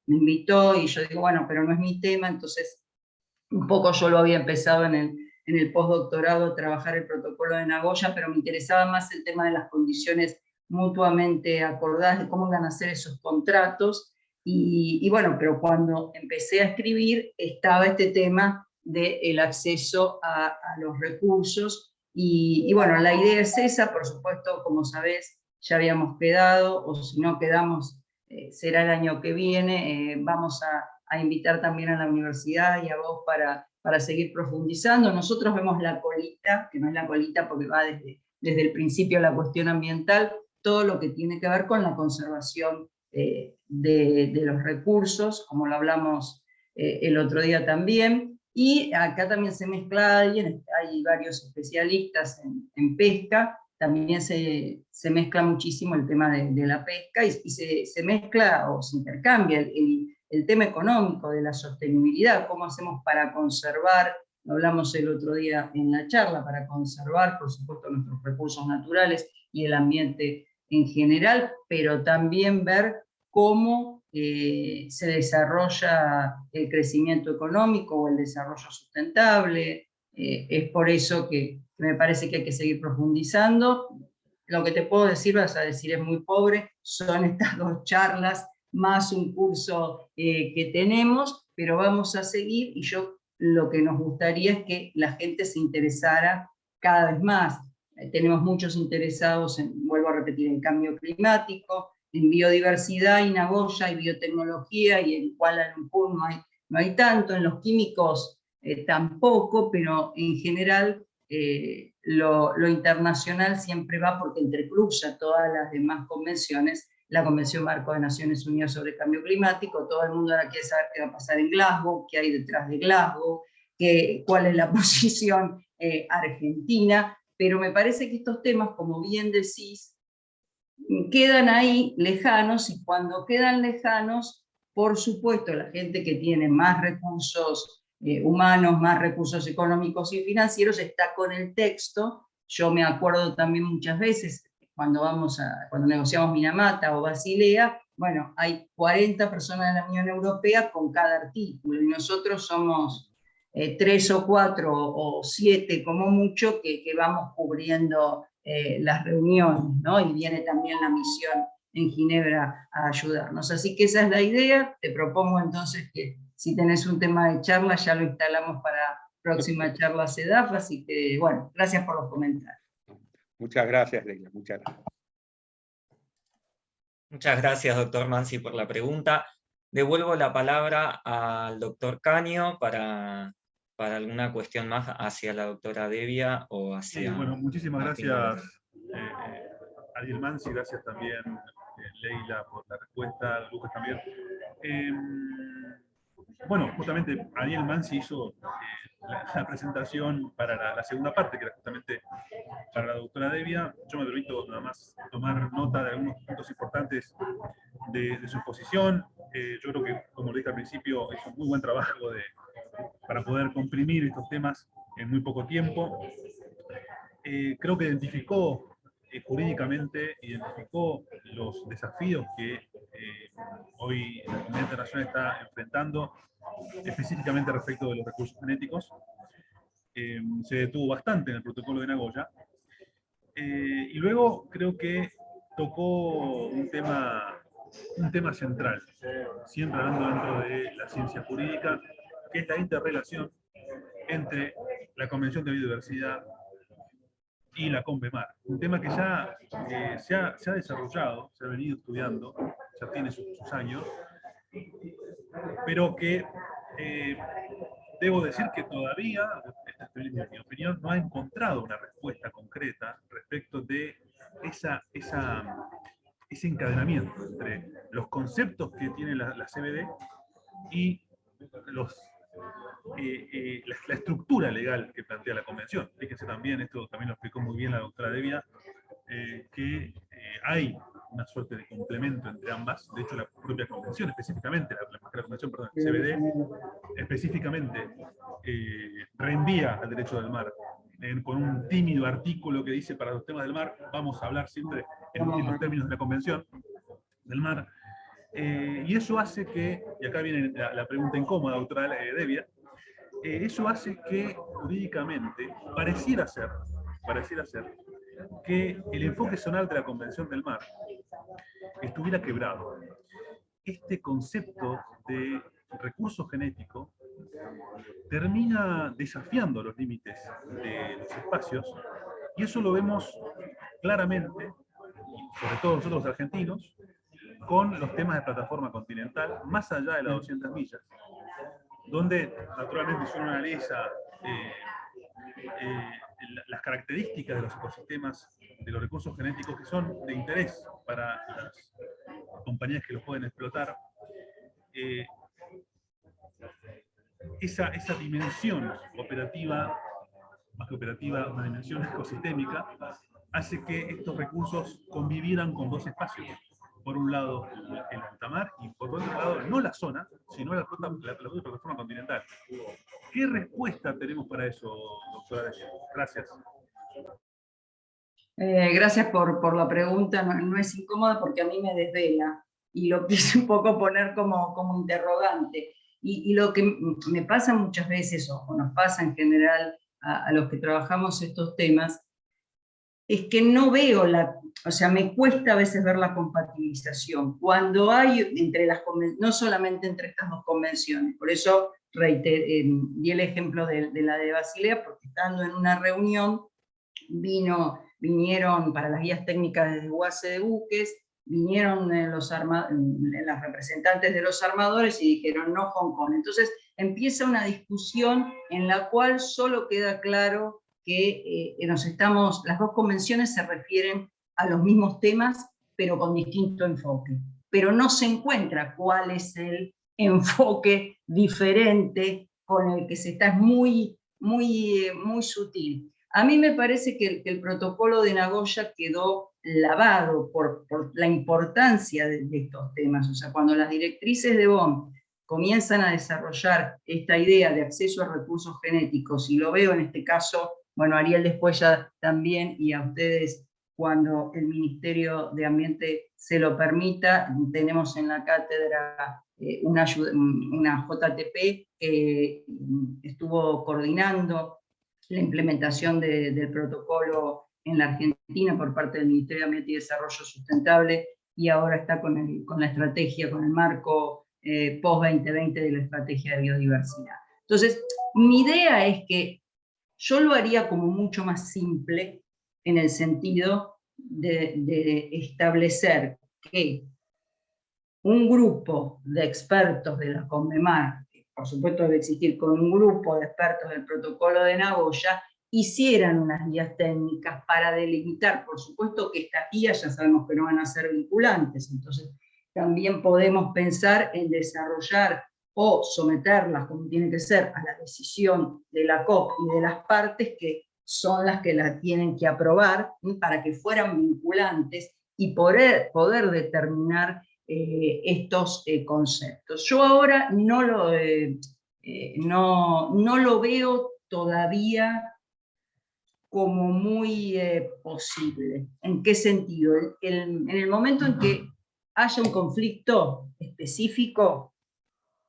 D: invitó, y yo digo, bueno, pero no es mi tema. Entonces un poco yo lo había empezado en el postdoctorado a trabajar el protocolo de Nagoya, pero me interesaba más el tema de las condiciones mutuamente acordadas, de cómo iban a ser esos contratos, Y bueno, pero cuando empecé a escribir estaba este tema del acceso a los recursos, y bueno, la idea es esa. Por supuesto, como sabés, ya habíamos quedado, o si no quedamos, será el año que viene. Vamos a invitar también a la universidad y a vos para seguir profundizando. Nosotros vemos la colita, que no es la colita porque va desde el principio la cuestión ambiental, todo lo que tiene que ver con la conservación de los recursos, como lo hablamos el otro día también. Y acá también se mezcla alguien, hay varios especialistas en pesca, también se mezcla muchísimo el tema de la pesca, y se mezcla o se intercambia el tema económico de la sostenibilidad, cómo hacemos para conservar, lo hablamos el otro día en la charla, para conservar, por supuesto, nuestros recursos naturales y el ambiente en general, pero también ver cómo se desarrolla el crecimiento económico o el desarrollo sustentable. Es por eso que me parece que hay que seguir profundizando. Lo que te puedo decir, vas a decir es muy pobre, son estas 2 charlas más un curso que tenemos, pero vamos a seguir, y yo lo que nos gustaría es que la gente se interesara cada vez más. Tenemos muchos interesados, vuelvo a repetir, en cambio climático, en biodiversidad y Nagoya, y biotecnología, y en Kuala Lumpur no hay tanto, en los químicos tampoco, pero en general lo internacional siempre va porque entrecruza todas las demás convenciones. La Convención Marco de Naciones Unidas sobre el Cambio Climático, todo el mundo ahora quiere saber qué va a pasar en Glasgow, qué hay detrás de Glasgow, cuál es la posición argentina, pero me parece que estos temas, como bien decís, quedan ahí lejanos, y cuando quedan lejanos, por supuesto, la gente que tiene más recursos humanos, más recursos económicos y financieros, está con el texto. Yo me acuerdo también muchas veces, cuando negociamos Minamata o Basilea, bueno, hay 40 personas de la Unión Europea con cada artículo, y nosotros somos 3 o 4 o 7 como mucho que vamos cubriendo las reuniones, ¿no? Y viene también la misión en Ginebra a ayudarnos. Así que esa es la idea. Te propongo entonces que si tenés un tema de charla, ya lo instalamos para próxima charla CEDAF, así que bueno, gracias por los comentarios.
H: Muchas gracias, Leila, muchas gracias.
A: Muchas gracias, doctor Mansi, por la pregunta. Devuelvo la palabra al doctor Caño para alguna cuestión más hacia la doctora Devia o hacia...
G: Bueno, muchísimas
A: Martín.
G: gracias, Ariel Mansi, gracias también, Leila, por la respuesta, Lucas también. Bueno, justamente Ariel Mansi hizo la presentación para la segunda parte, que era justamente para la doctora Devia. Yo me permito nada más tomar nota de algunos puntos importantes de su exposición. Yo creo que, como lo dije al principio, hizo un muy buen trabajo para poder comprimir estos temas en muy poco tiempo. Creo que jurídicamente identificó los desafíos que hoy la comunidad internacional está enfrentando, específicamente respecto de los recursos genéticos. Se detuvo bastante en el protocolo de Nagoya. Y luego creo que tocó un tema central, siempre hablando dentro de la ciencia jurídica, que es la interrelación entre la Convención de Biodiversidad y la CONVEMAR. Un tema que ya se ha desarrollado, se ha venido estudiando, ya tiene sus años, pero que debo decir que todavía, en mi opinión, no ha encontrado una respuesta concreta respecto de ese encadenamiento entre los conceptos que tiene la CBD y la estructura legal que plantea la Convención. Fíjense también, esto también lo explicó muy bien la doctora Devia, que hay una suerte de complemento entre ambas. De hecho, la propia Convención, específicamente, la Convención, perdón, el CBD, específicamente reenvía al derecho del mar, con un tímido artículo que dice: para los temas del mar vamos a hablar siempre en los términos de la Convención del mar. Y eso hace que, y acá viene la pregunta incómoda, doctora Devia, eso hace que jurídicamente pareciera ser que el enfoque zonal de la Convención del Mar estuviera quebrado. este concepto de recurso genético termina desafiando los límites de los espacios, y eso lo vemos claramente, sobre todo nosotros los argentinos, con los temas de plataforma continental, más allá de las 200 millas, donde naturalmente si uno analiza las características de los ecosistemas, de los recursos genéticos que son de interés para las compañías que los pueden explotar, esa dimensión operativa, más que operativa, una dimensión ecosistémica, hace que estos recursos convivieran con dos espacios. Por un lado el altamar y por otro lado no la zona, sino la plataforma continental. ¿Qué respuesta tenemos para eso, doctora? Gracias.
D: Gracias por la pregunta, no es incómoda porque a mí me desvela y lo quise un poco poner como interrogante. Y lo que me pasa muchas veces, o nos pasa en general a los que trabajamos estos temas, es que no veo o sea, me cuesta a veces ver la compatibilización, cuando hay entre no solamente entre estas dos convenciones. Por eso di el ejemplo de la de Basilea, porque estando en una reunión, vinieron para las guías técnicas desde UACE de buques, vinieron las representantes de los armadores y dijeron no Hong Kong. Entonces empieza una discusión en la cual solo queda claro que las dos convenciones se refieren a los mismos temas, pero con distinto enfoque. Pero no se encuentra cuál es el enfoque diferente con el que se está, es muy sutil. A mí me parece que el protocolo de Nagoya quedó lavado por la importancia de estos temas. O sea, cuando las directrices de Bonn comienzan a desarrollar esta idea de acceso a recursos genéticos, y lo veo en este caso, bueno, Ariel después ya también, y a ustedes cuando el Ministerio de Ambiente se lo permita, tenemos en la cátedra una JTP que estuvo coordinando la implementación del protocolo en la Argentina por parte del Ministerio de Ambiente y Desarrollo Sustentable, y ahora está con la estrategia, con el marco post-2020 de la estrategia de biodiversidad. Entonces, mi idea es que yo lo haría como mucho más simple, en el sentido de establecer que un grupo de expertos de la CONMEMAR, que por supuesto debe existir con un grupo de expertos del protocolo de Nagoya, hicieran unas guías técnicas para delimitar. Por supuesto que estas guías ya sabemos que no van a ser vinculantes, entonces también podemos pensar en desarrollar o someterlas, como tiene que ser, a la decisión de la COP y de las partes, que son las que la tienen que aprobar, para que fueran vinculantes y poder determinar estos conceptos. Yo ahora no lo veo todavía como muy posible. ¿En qué sentido? En el momento en que haya un conflicto específico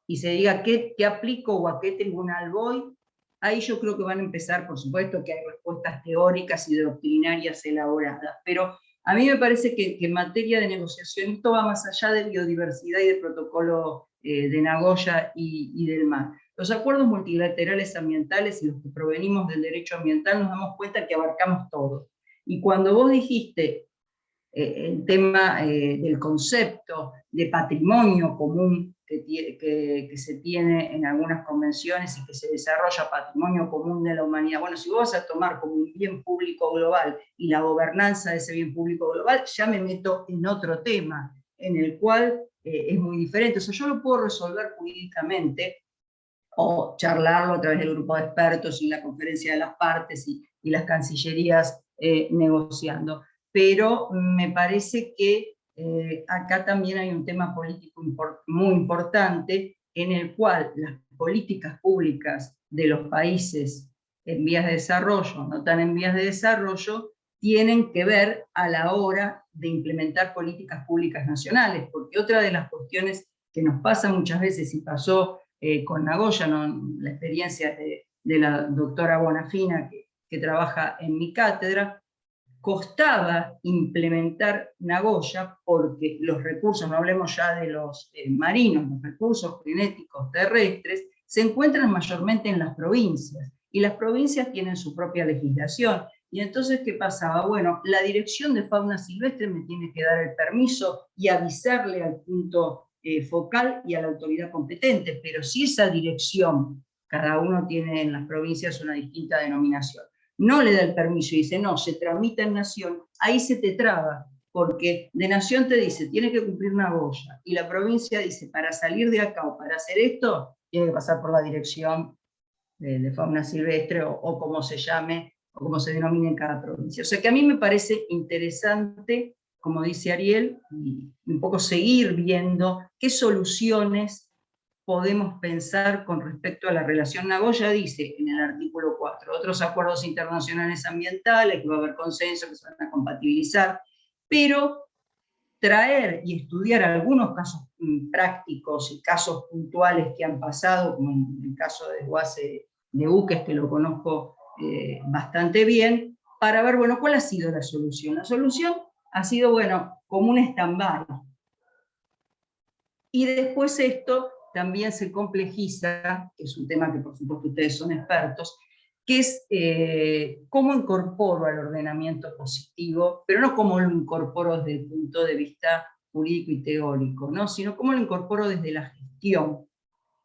D: y se diga qué aplico o a qué tribunal voy, ahí yo creo que van a empezar, por supuesto que hay respuestas teóricas y doctrinarias elaboradas, pero a mí me parece que en materia de negociación esto va más allá de biodiversidad y del protocolo de Nagoya y del mar. Los acuerdos multilaterales ambientales y los que provenimos del derecho ambiental nos damos cuenta que abarcamos todo. Y cuando vos dijiste el tema del concepto de patrimonio común que se tiene en algunas convenciones y que se desarrolla patrimonio común de la humanidad. Bueno, si vos vas a tomar como un bien público global y la gobernanza de ese bien público global, ya me meto en otro tema, en el cual es muy diferente. O sea, yo lo puedo resolver jurídicamente o charlarlo a través del grupo de expertos y la conferencia de las partes y las cancillerías negociando. Pero me parece que acá también hay un tema político muy importante, en el cual las políticas públicas de los países en vías de desarrollo, no tan en vías de desarrollo, tienen que ver a la hora de implementar políticas públicas nacionales, porque otra de las cuestiones que nos pasa muchas veces, y pasó con Nagoya, ¿no? La experiencia de la doctora Bonafina, que trabaja en mi cátedra, costaba implementar Nagoya porque los recursos, no hablemos ya de los marinos, los recursos genéticos terrestres, se encuentran mayormente en las provincias, y las provincias tienen su propia legislación. Y entonces, ¿qué pasaba? Bueno, la Dirección de Fauna Silvestre me tiene que dar el permiso y avisarle al punto focal y a la autoridad competente, pero si esa dirección, cada uno tiene en las provincias una distinta denominación, no le da el permiso y dice, no, se tramita en Nación, ahí se te traba, porque de Nación te dice, tiene que cumplir Nagoya, y la provincia dice, para salir de acá o para hacer esto, tiene que pasar por la Dirección de Fauna Silvestre, o como se llame, o como se denomine en cada provincia. O sea que a mí me parece interesante, como dice Ariel, y un poco seguir viendo qué soluciones podemos pensar con respecto a la relación. Nagoya dice en el artículo 4, otros acuerdos internacionales ambientales, que va a haber consenso, que se van a compatibilizar, pero traer y estudiar algunos casos prácticos y casos puntuales que han pasado, como en el caso de Guase de Uques, que lo conozco bastante bien, para ver, bueno, ¿cuál ha sido la solución? La solución ha sido, bueno, como un stand-by. Y después esto también se complejiza, que es un tema que por supuesto ustedes son expertos, que es cómo incorporo al ordenamiento positivo, pero no cómo lo incorporo desde el punto de vista jurídico y teórico, ¿no? Sino cómo lo incorporo desde la gestión,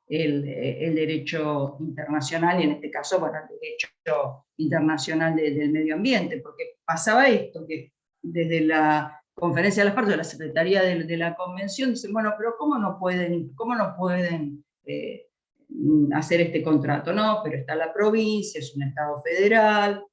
D: el derecho internacional, y en este caso, bueno, el derecho internacional del medio ambiente, porque pasaba esto, que desde la Conferencia de las Partes, de la Secretaría de la Convención, dicen, bueno, pero ¿cómo no pueden hacer este contrato? No, pero está la provincia, es un Estado federal,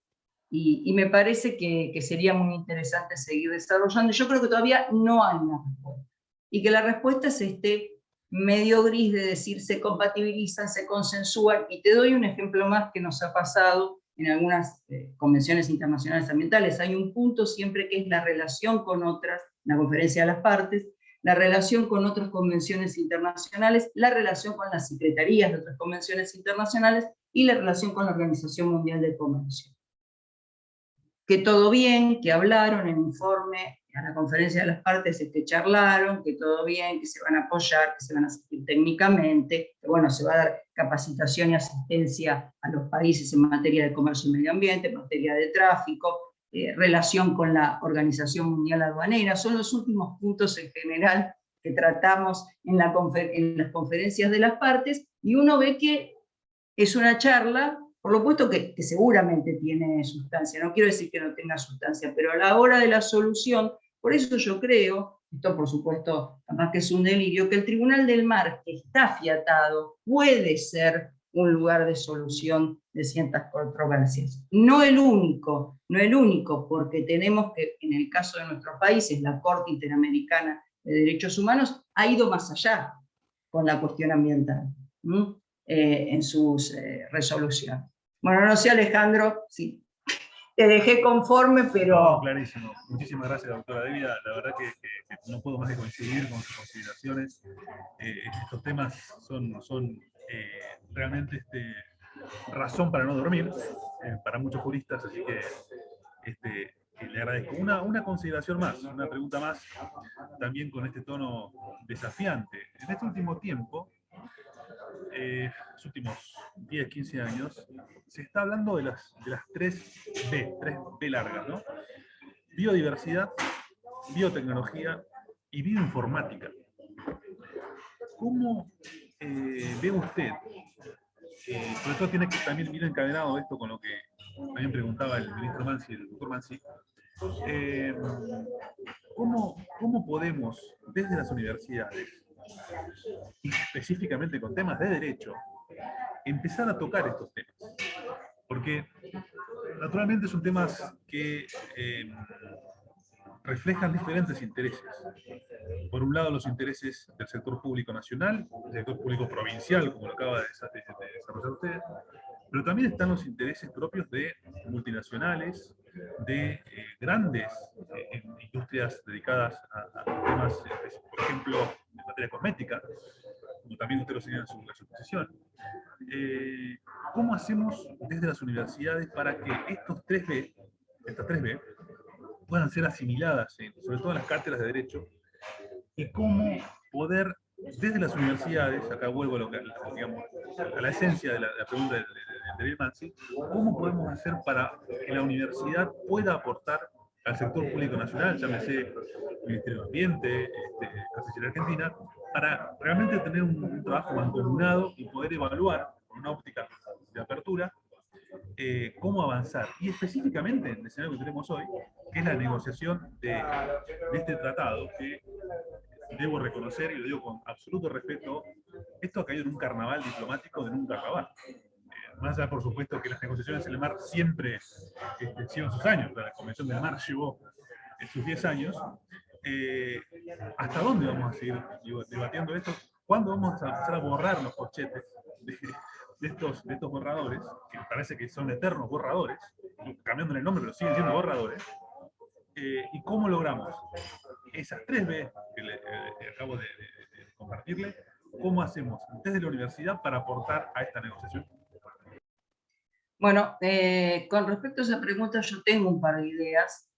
D: y me parece que sería muy interesante seguir desarrollando. Yo creo que todavía no hay una respuesta, y que la respuesta es este medio gris de decir se compatibilizan, se consensúan, y te doy un ejemplo más que nos ha pasado en algunas convenciones internacionales ambientales. Hay un punto siempre que es la relación con otras, la Conferencia de las Partes, la relación con otras convenciones internacionales, la relación con las secretarías de otras convenciones internacionales y la relación con la Organización Mundial del Comercio. Que todo bien, que hablaron en informe a la Conferencia de las Partes, charlaron, que todo bien, que se van a apoyar, que se van a asistir técnicamente, que bueno, se va a dar capacitación y asistencia a los países en materia de comercio y medio ambiente, en materia de tráfico, relación con la Organización Mundial Aduanera. Son los últimos puntos en general que tratamos en las conferencias de las partes, y uno ve que es una charla, por lo puesto que seguramente tiene sustancia, no quiero decir que no tenga sustancia, pero a la hora de la solución, por eso yo creo, esto por supuesto, además que es un delirio, que el Tribunal del Mar, que está afiatado, puede ser un lugar de solución de ciertas controversias. No el único, porque tenemos que, en el caso de nuestros países, la Corte Interamericana de Derechos Humanos ha ido más allá con la cuestión ambiental en sus resoluciones. Bueno, no sé, Alejandro, sí, te dejé conforme, pero...
G: No, clarísimo. Muchísimas gracias, doctora Devia. La verdad que no puedo más de coincidir con sus consideraciones. Estos temas son realmente razón para no dormir para muchos juristas, así que le agradezco. Una consideración más, una pregunta más, también con este tono desafiante. En este último tiempo, los últimos 10, 15 años, se está hablando de las 3B largas, ¿no? Biodiversidad, biotecnología y bioinformática. ¿Cómo ve usted? Sobre todo tiene que también ir encadenado esto con lo que también preguntaba el ministro Mansi, el doctor Mansi. ¿Cómo podemos, desde las universidades, y específicamente con temas de derecho, empezar a tocar estos temas? Porque naturalmente son temas que reflejan diferentes intereses. Por un lado, los intereses del sector público nacional, del sector público provincial, como lo acaba de desarrollar usted, pero también están los intereses propios de multinacionales, de grandes industrias dedicadas a temas, por ejemplo, en materia cosmética, como también usted lo señala en su exposición. ¿Cómo hacemos desde las universidades para que estas 3B puedan ser asimiladas, sobre todo en las cátedras de Derecho, y cómo poder, desde las universidades, acá vuelvo a, digamos, a la esencia de la pregunta de Bill Mansi, cómo podemos hacer para que la universidad pueda aportar al sector público nacional, llámese Ministerio de Ambiente, Cancillería Argentina, para realmente tener un trabajo mancomunado y poder evaluar con una óptica de apertura cómo avanzar. Y específicamente en el escenario que tenemos hoy, que es la negociación de este tratado, que debo reconocer, y lo digo con absoluto respeto, esto ha caído en un carnaval diplomático de nunca acabar. Más allá, por supuesto, que las negociaciones en el mar siempre llevan sus años. La Convención del Mar llevó sus 10 años. ¿Hasta dónde vamos a seguir debatiendo esto? ¿Cuándo vamos a empezar a borrar los corchetes de estos borradores, que parece que son eternos borradores, cambiándole el nombre, pero siguen siendo borradores? ¿Y cómo logramos esas 3 Bs que acabo de compartirle? ¿Cómo hacemos desde la universidad para aportar a esta negociación?
D: Bueno, con respecto a esa pregunta yo tengo un par de ideas.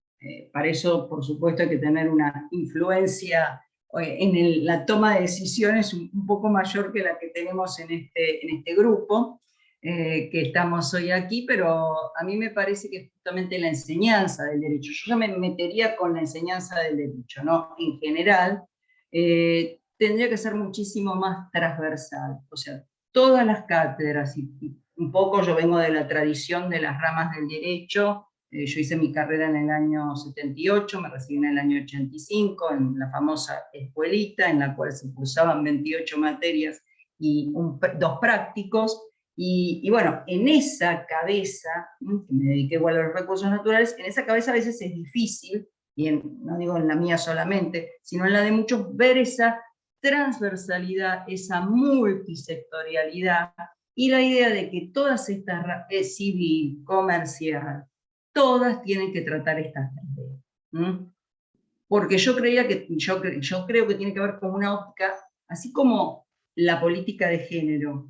D: Para eso, por supuesto, hay que tener una influencia en la toma de decisiones un poco mayor que la que tenemos en este grupo, que estamos hoy aquí, pero a mí me parece que justamente la enseñanza del derecho, yo ya me metería con la enseñanza del derecho, ¿no? En general, tendría que ser muchísimo más transversal, o sea, todas las cátedras, y un poco yo vengo de la tradición de las ramas del derecho. Yo hice mi carrera en el año 78, me recibí en el año 85, en la famosa escuelita, en la cual se cursaban 28 materias y 2 prácticos. Y bueno, en esa cabeza, que me dediqué igual a los recursos naturales, en esa cabeza a veces es difícil, y no digo en la mía solamente, sino en la de muchos, ver esa transversalidad, esa multisectorialidad, y la idea de que todas estas, civil, comercial, todas tienen que tratar estas 3D. Porque yo creo que tiene que ver con una óptica, así como la política de género,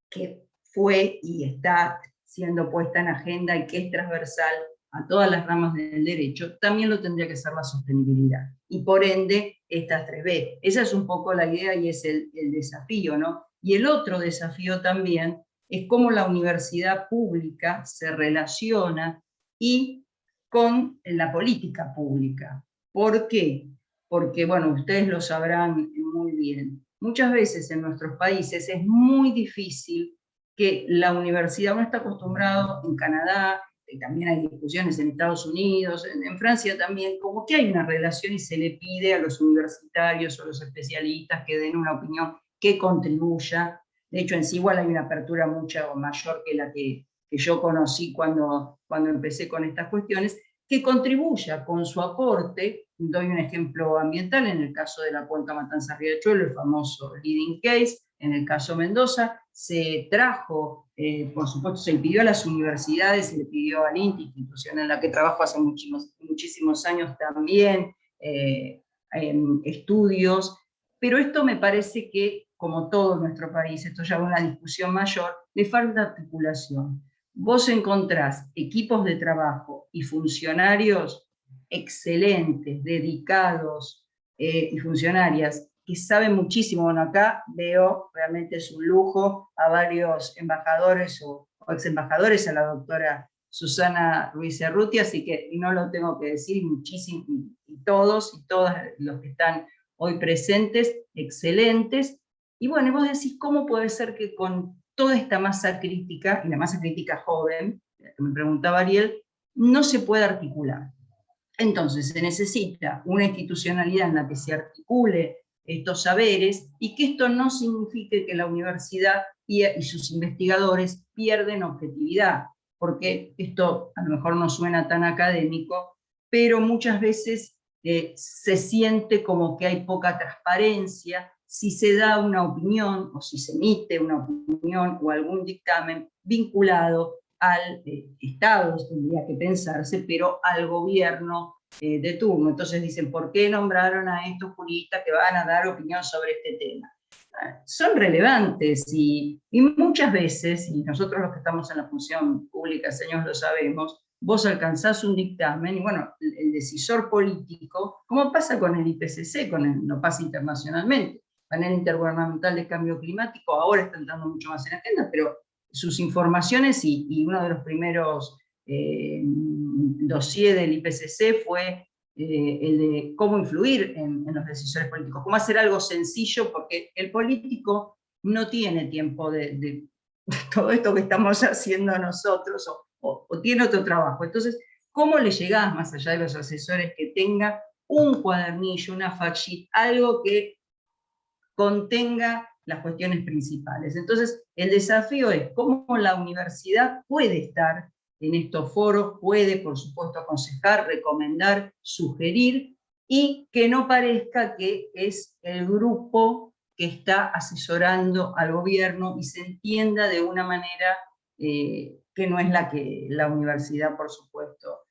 D: que fue y está siendo puesta en agenda y que es transversal a todas las ramas del derecho, también lo tendría que ser la sostenibilidad. Y por ende, estas 3B. Esa es un poco la idea y es el desafío, ¿no? Y el otro desafío también es cómo la universidad pública se relaciona y con la política pública. ¿Por qué? Porque, bueno, ustedes lo sabrán muy bien. Muchas veces en nuestros países es muy difícil que la universidad, uno está acostumbrado en Canadá, también hay discusiones en Estados Unidos, en Francia también, como que hay una relación y se le pide a los universitarios o a los especialistas que den una opinión que contribuya. De hecho, en sí igual hay una apertura mucho mayor que la que yo conocí cuando empecé con estas cuestiones, que contribuya con su aporte. Doy un ejemplo ambiental, en el caso de la cuenca Matanzas-Riachuelo, el famoso leading case. En el caso Mendoza, se trajo, por supuesto, se le pidió a las universidades, se le pidió al INTI, institución en la que trabajo hace muchísimos años también, estudios, pero esto me parece que, como todo en nuestro país, esto ya es una discusión mayor, le falta articulación. Vos encontrás equipos de trabajo y funcionarios excelentes, dedicados, y funcionarias que saben muchísimo. Bueno, acá veo, realmente es un lujo, a varios embajadores o ex embajadores, a la doctora Susana Ruiz Cerruti, así que no lo tengo que decir, muchísimo, y todos y todas los que están hoy presentes, excelentes. Y bueno, vos decís, ¿cómo puede ser que con toda esta masa crítica, y la masa crítica joven, que me preguntaba Ariel, no se puede articular? Entonces se necesita una institucionalidad en la que se articule estos saberes, y que esto no signifique que la universidad y sus investigadores pierden objetividad, porque esto a lo mejor no suena tan académico, pero muchas veces se siente como que hay poca transparencia si se da una opinión, o si se emite una opinión o algún dictamen vinculado al Estado, tendría que pensarse, pero al gobierno de turno. Entonces dicen, ¿por qué nombraron a estos juristas que van a dar opinión sobre este tema? Son relevantes y muchas veces, y nosotros los que estamos en la función pública, señores, lo sabemos, vos alcanzás un dictamen, y bueno, el decisor político, como pasa con el IPCC, no pasa internacionalmente, Panel Intergubernamental de Cambio Climático, ahora está entrando mucho más en la agenda, pero sus informaciones y uno de los primeros dossier del IPCC fue el de cómo influir en los decisores políticos, cómo hacer algo sencillo, porque el político no tiene tiempo de todo esto que estamos haciendo nosotros, o tiene otro trabajo. Entonces, ¿cómo le llegás, más allá de los asesores, que tenga un cuadernillo, una fact sheet, algo que contenga las cuestiones principales? Entonces, el desafío es cómo la universidad puede estar en estos foros, puede, por supuesto, aconsejar, recomendar, sugerir, y que no parezca que es el grupo que está asesorando al gobierno y se entienda de una manera que no es la que la universidad, por supuesto,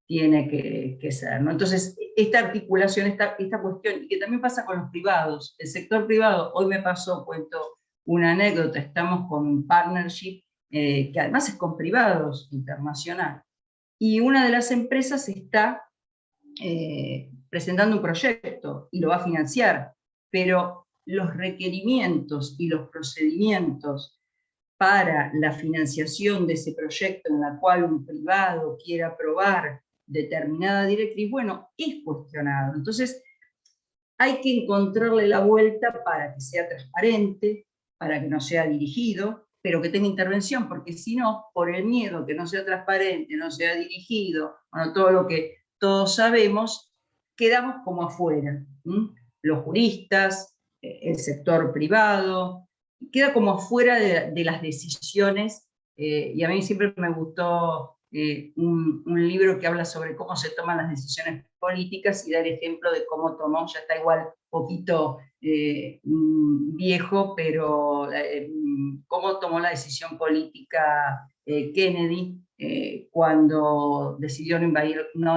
D: tiene que ser, ¿no? Entonces, esta articulación, esta cuestión, y que también pasa con los privados, el sector privado, hoy me pasó, cuento una anécdota, estamos con un partnership que además es con privados internacional, y una de las empresas está presentando un proyecto y lo va a financiar, pero los requerimientos y los procedimientos para la financiación de ese proyecto en la cual un privado quiera aprobar determinada directriz, bueno, es cuestionado. Entonces, hay que encontrarle la vuelta para que sea transparente, para que no sea dirigido, pero que tenga intervención, porque si no, por el miedo que no sea transparente, no sea dirigido, bueno, todo lo que todos sabemos, quedamos como afuera. Los juristas, el sector privado, queda como afuera de las decisiones, y a mí siempre me gustó un libro que habla sobre cómo se toman las decisiones políticas y dar ejemplo de cómo tomó, ya está igual poquito viejo, pero cómo tomó la decisión política Kennedy cuando decidió no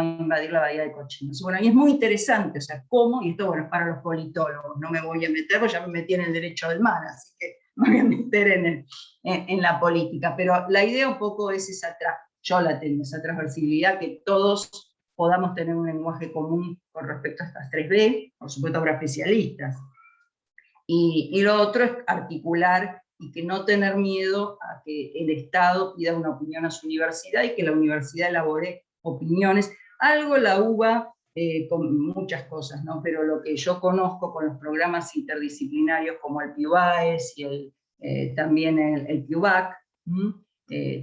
D: invadir la bahía de Cochinos. Bueno, y es muy interesante, o sea, cómo, y esto bueno, para los politólogos, no me voy a meter, porque ya me metí en el derecho del mar, así que me voy a meter en la política, pero la idea un poco es esa, yo la tengo, esa transversalidad, que todos podamos tener un lenguaje común con respecto a estas 3B, por supuesto habrá especialistas, y lo otro es articular y que no tener miedo a que el Estado pida una opinión a su universidad y que la universidad elabore opiniones. Algo la UBA, con muchas cosas, ¿no? Pero lo que yo conozco con los programas interdisciplinarios como el PIUBAES y también el PIUBAC,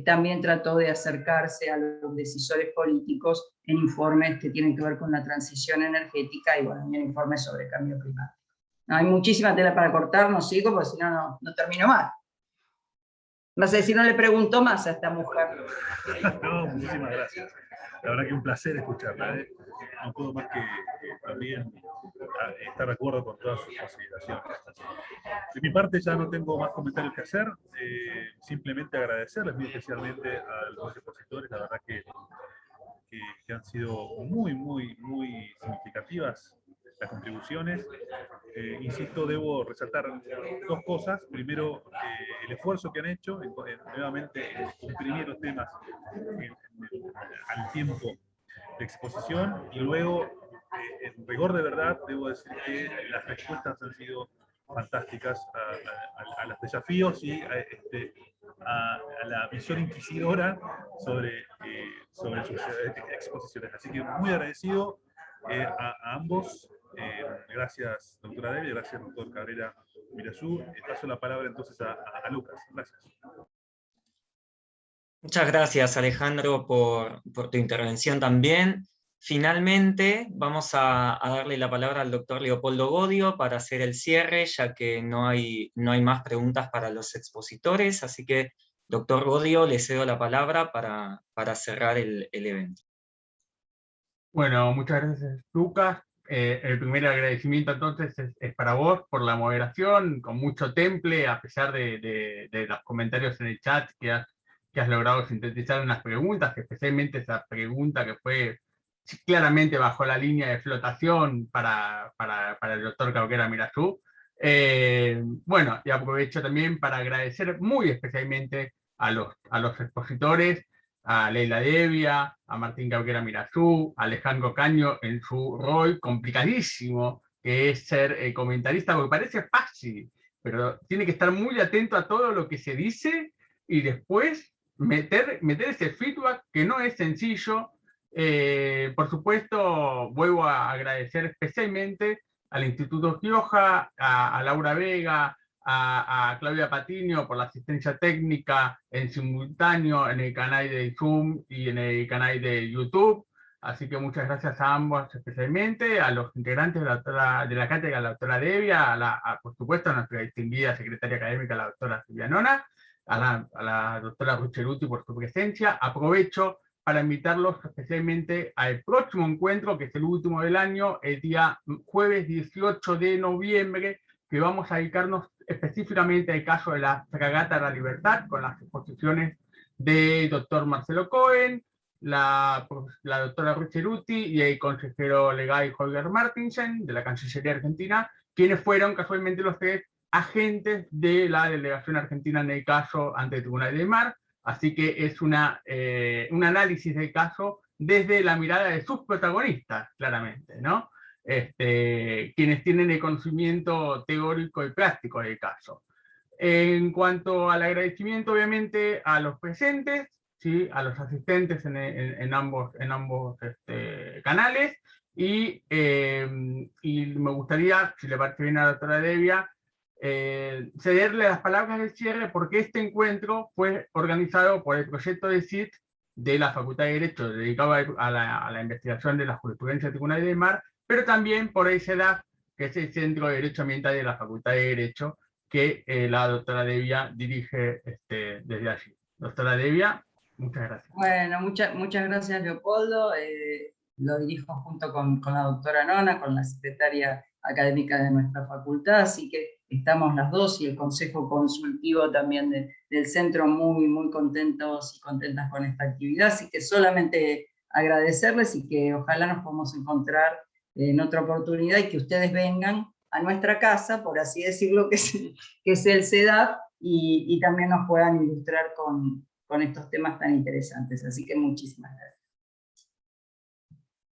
D: también trató de acercarse a los decisores políticos en informes que tienen que ver con la transición energética y bueno, en informes sobre cambio climático. No, hay muchísima tela para cortar, no sigo, porque si no, no termino más. No sé si no le pregunto más a esta mujer.
G: No, muchísimas gracias. La verdad que un placer escucharla. No puedo más que también estar de acuerdo con todas sus consideraciones. De mi parte ya no tengo más comentarios que hacer. Simplemente agradecerles muy especialmente a los expositores. La verdad que han sido muy significativas las contribuciones. Insisto, debo resaltar dos cosas. Primero, el esfuerzo que han hecho nuevamente en comprimir los temas al tiempo de exposición, y luego, en rigor de verdad, debo decir que las respuestas han sido fantásticas a los desafíos y a la visión inquisidora sobre sus exposiciones. Así que muy agradecido a ambos. Gracias, doctora Delia, gracias, doctor Cabrera Mirazú. Paso la palabra entonces a Lucas. Gracias.
A: Muchas gracias, Alejandro, por tu intervención también. Finalmente, vamos a darle la palabra al doctor Leopoldo Godio para hacer el cierre, ya que no hay más preguntas para los expositores, así que, doctor Godio, le cedo la palabra para cerrar el evento.
B: Bueno, muchas gracias, Lucas. El primer agradecimiento entonces es para vos por la moderación, con mucho temple, a pesar de los comentarios en el chat que has logrado sintetizar unas preguntas, que especialmente esa pregunta que fue claramente bajo la línea de flotación para el doctor Cabrera Mirazú. Bueno, y aprovecho también para agradecer muy especialmente a los expositores, a Leila Devia, a Martín Cabrera Mirazú, a Alejandro Caño en su rol complicadísimo, que es ser comentarista, porque parece fácil, pero tiene que estar muy atento a todo lo que se dice y después meter ese feedback que no es sencillo. Por supuesto, vuelvo a agradecer especialmente al Instituto Gioja, a Laura Vega, a Claudia Patiño por la asistencia técnica en simultáneo en el canal de Zoom y en el canal de YouTube. Así que muchas gracias a ambos especialmente, a los integrantes de la cátedra, la doctora Devia, por supuesto a nuestra distinguida secretaria académica, la doctora Silvia Nona, a la doctora Rucheruti por su presencia. Aprovecho para invitarlos especialmente al próximo encuentro, que es el último del año, el día jueves 18 de noviembre, que vamos a dedicarnos específicamente al caso de la Fragata de la Libertad, con las exposiciones del doctor Marcelo Cohen, la doctora Rucheruti y el consejero legal Holger Martinsen, de la Cancillería Argentina, quienes fueron casualmente los tres agentes de la delegación argentina en el caso ante el Tribunal de Mar. Así que es un análisis del caso desde la mirada de sus protagonistas, claramente, ¿no? Quienes tienen el conocimiento teórico y práctico del caso. En cuanto al agradecimiento, obviamente, a los presentes, ¿sí? A los asistentes en ambos canales, y me gustaría, si le parece bien a la doctora Devia, cederle las palabras del cierre, porque este encuentro fue organizado por el proyecto de CIT de la Facultad de Derecho, dedicado a la investigación de la jurisprudencia del Tribunal de Mar, pero también por el CEDAF, que es el Centro de Derecho Ambiental de la Facultad de Derecho, que la doctora Devia dirige desde allí. Doctora Devia, muchas gracias.
D: Bueno, muchas gracias, Leopoldo. Lo dirijo junto con la doctora Nona, con la secretaria académica de nuestra facultad, así que estamos las dos y el Consejo Consultivo también del centro muy contentos y contentas con esta actividad, así que solamente agradecerles y que ojalá nos podamos encontrar en otra oportunidad y que ustedes vengan a nuestra casa, por así decirlo, que es el CEDAF, y también nos puedan ilustrar con estos temas tan interesantes. Así que muchísimas gracias.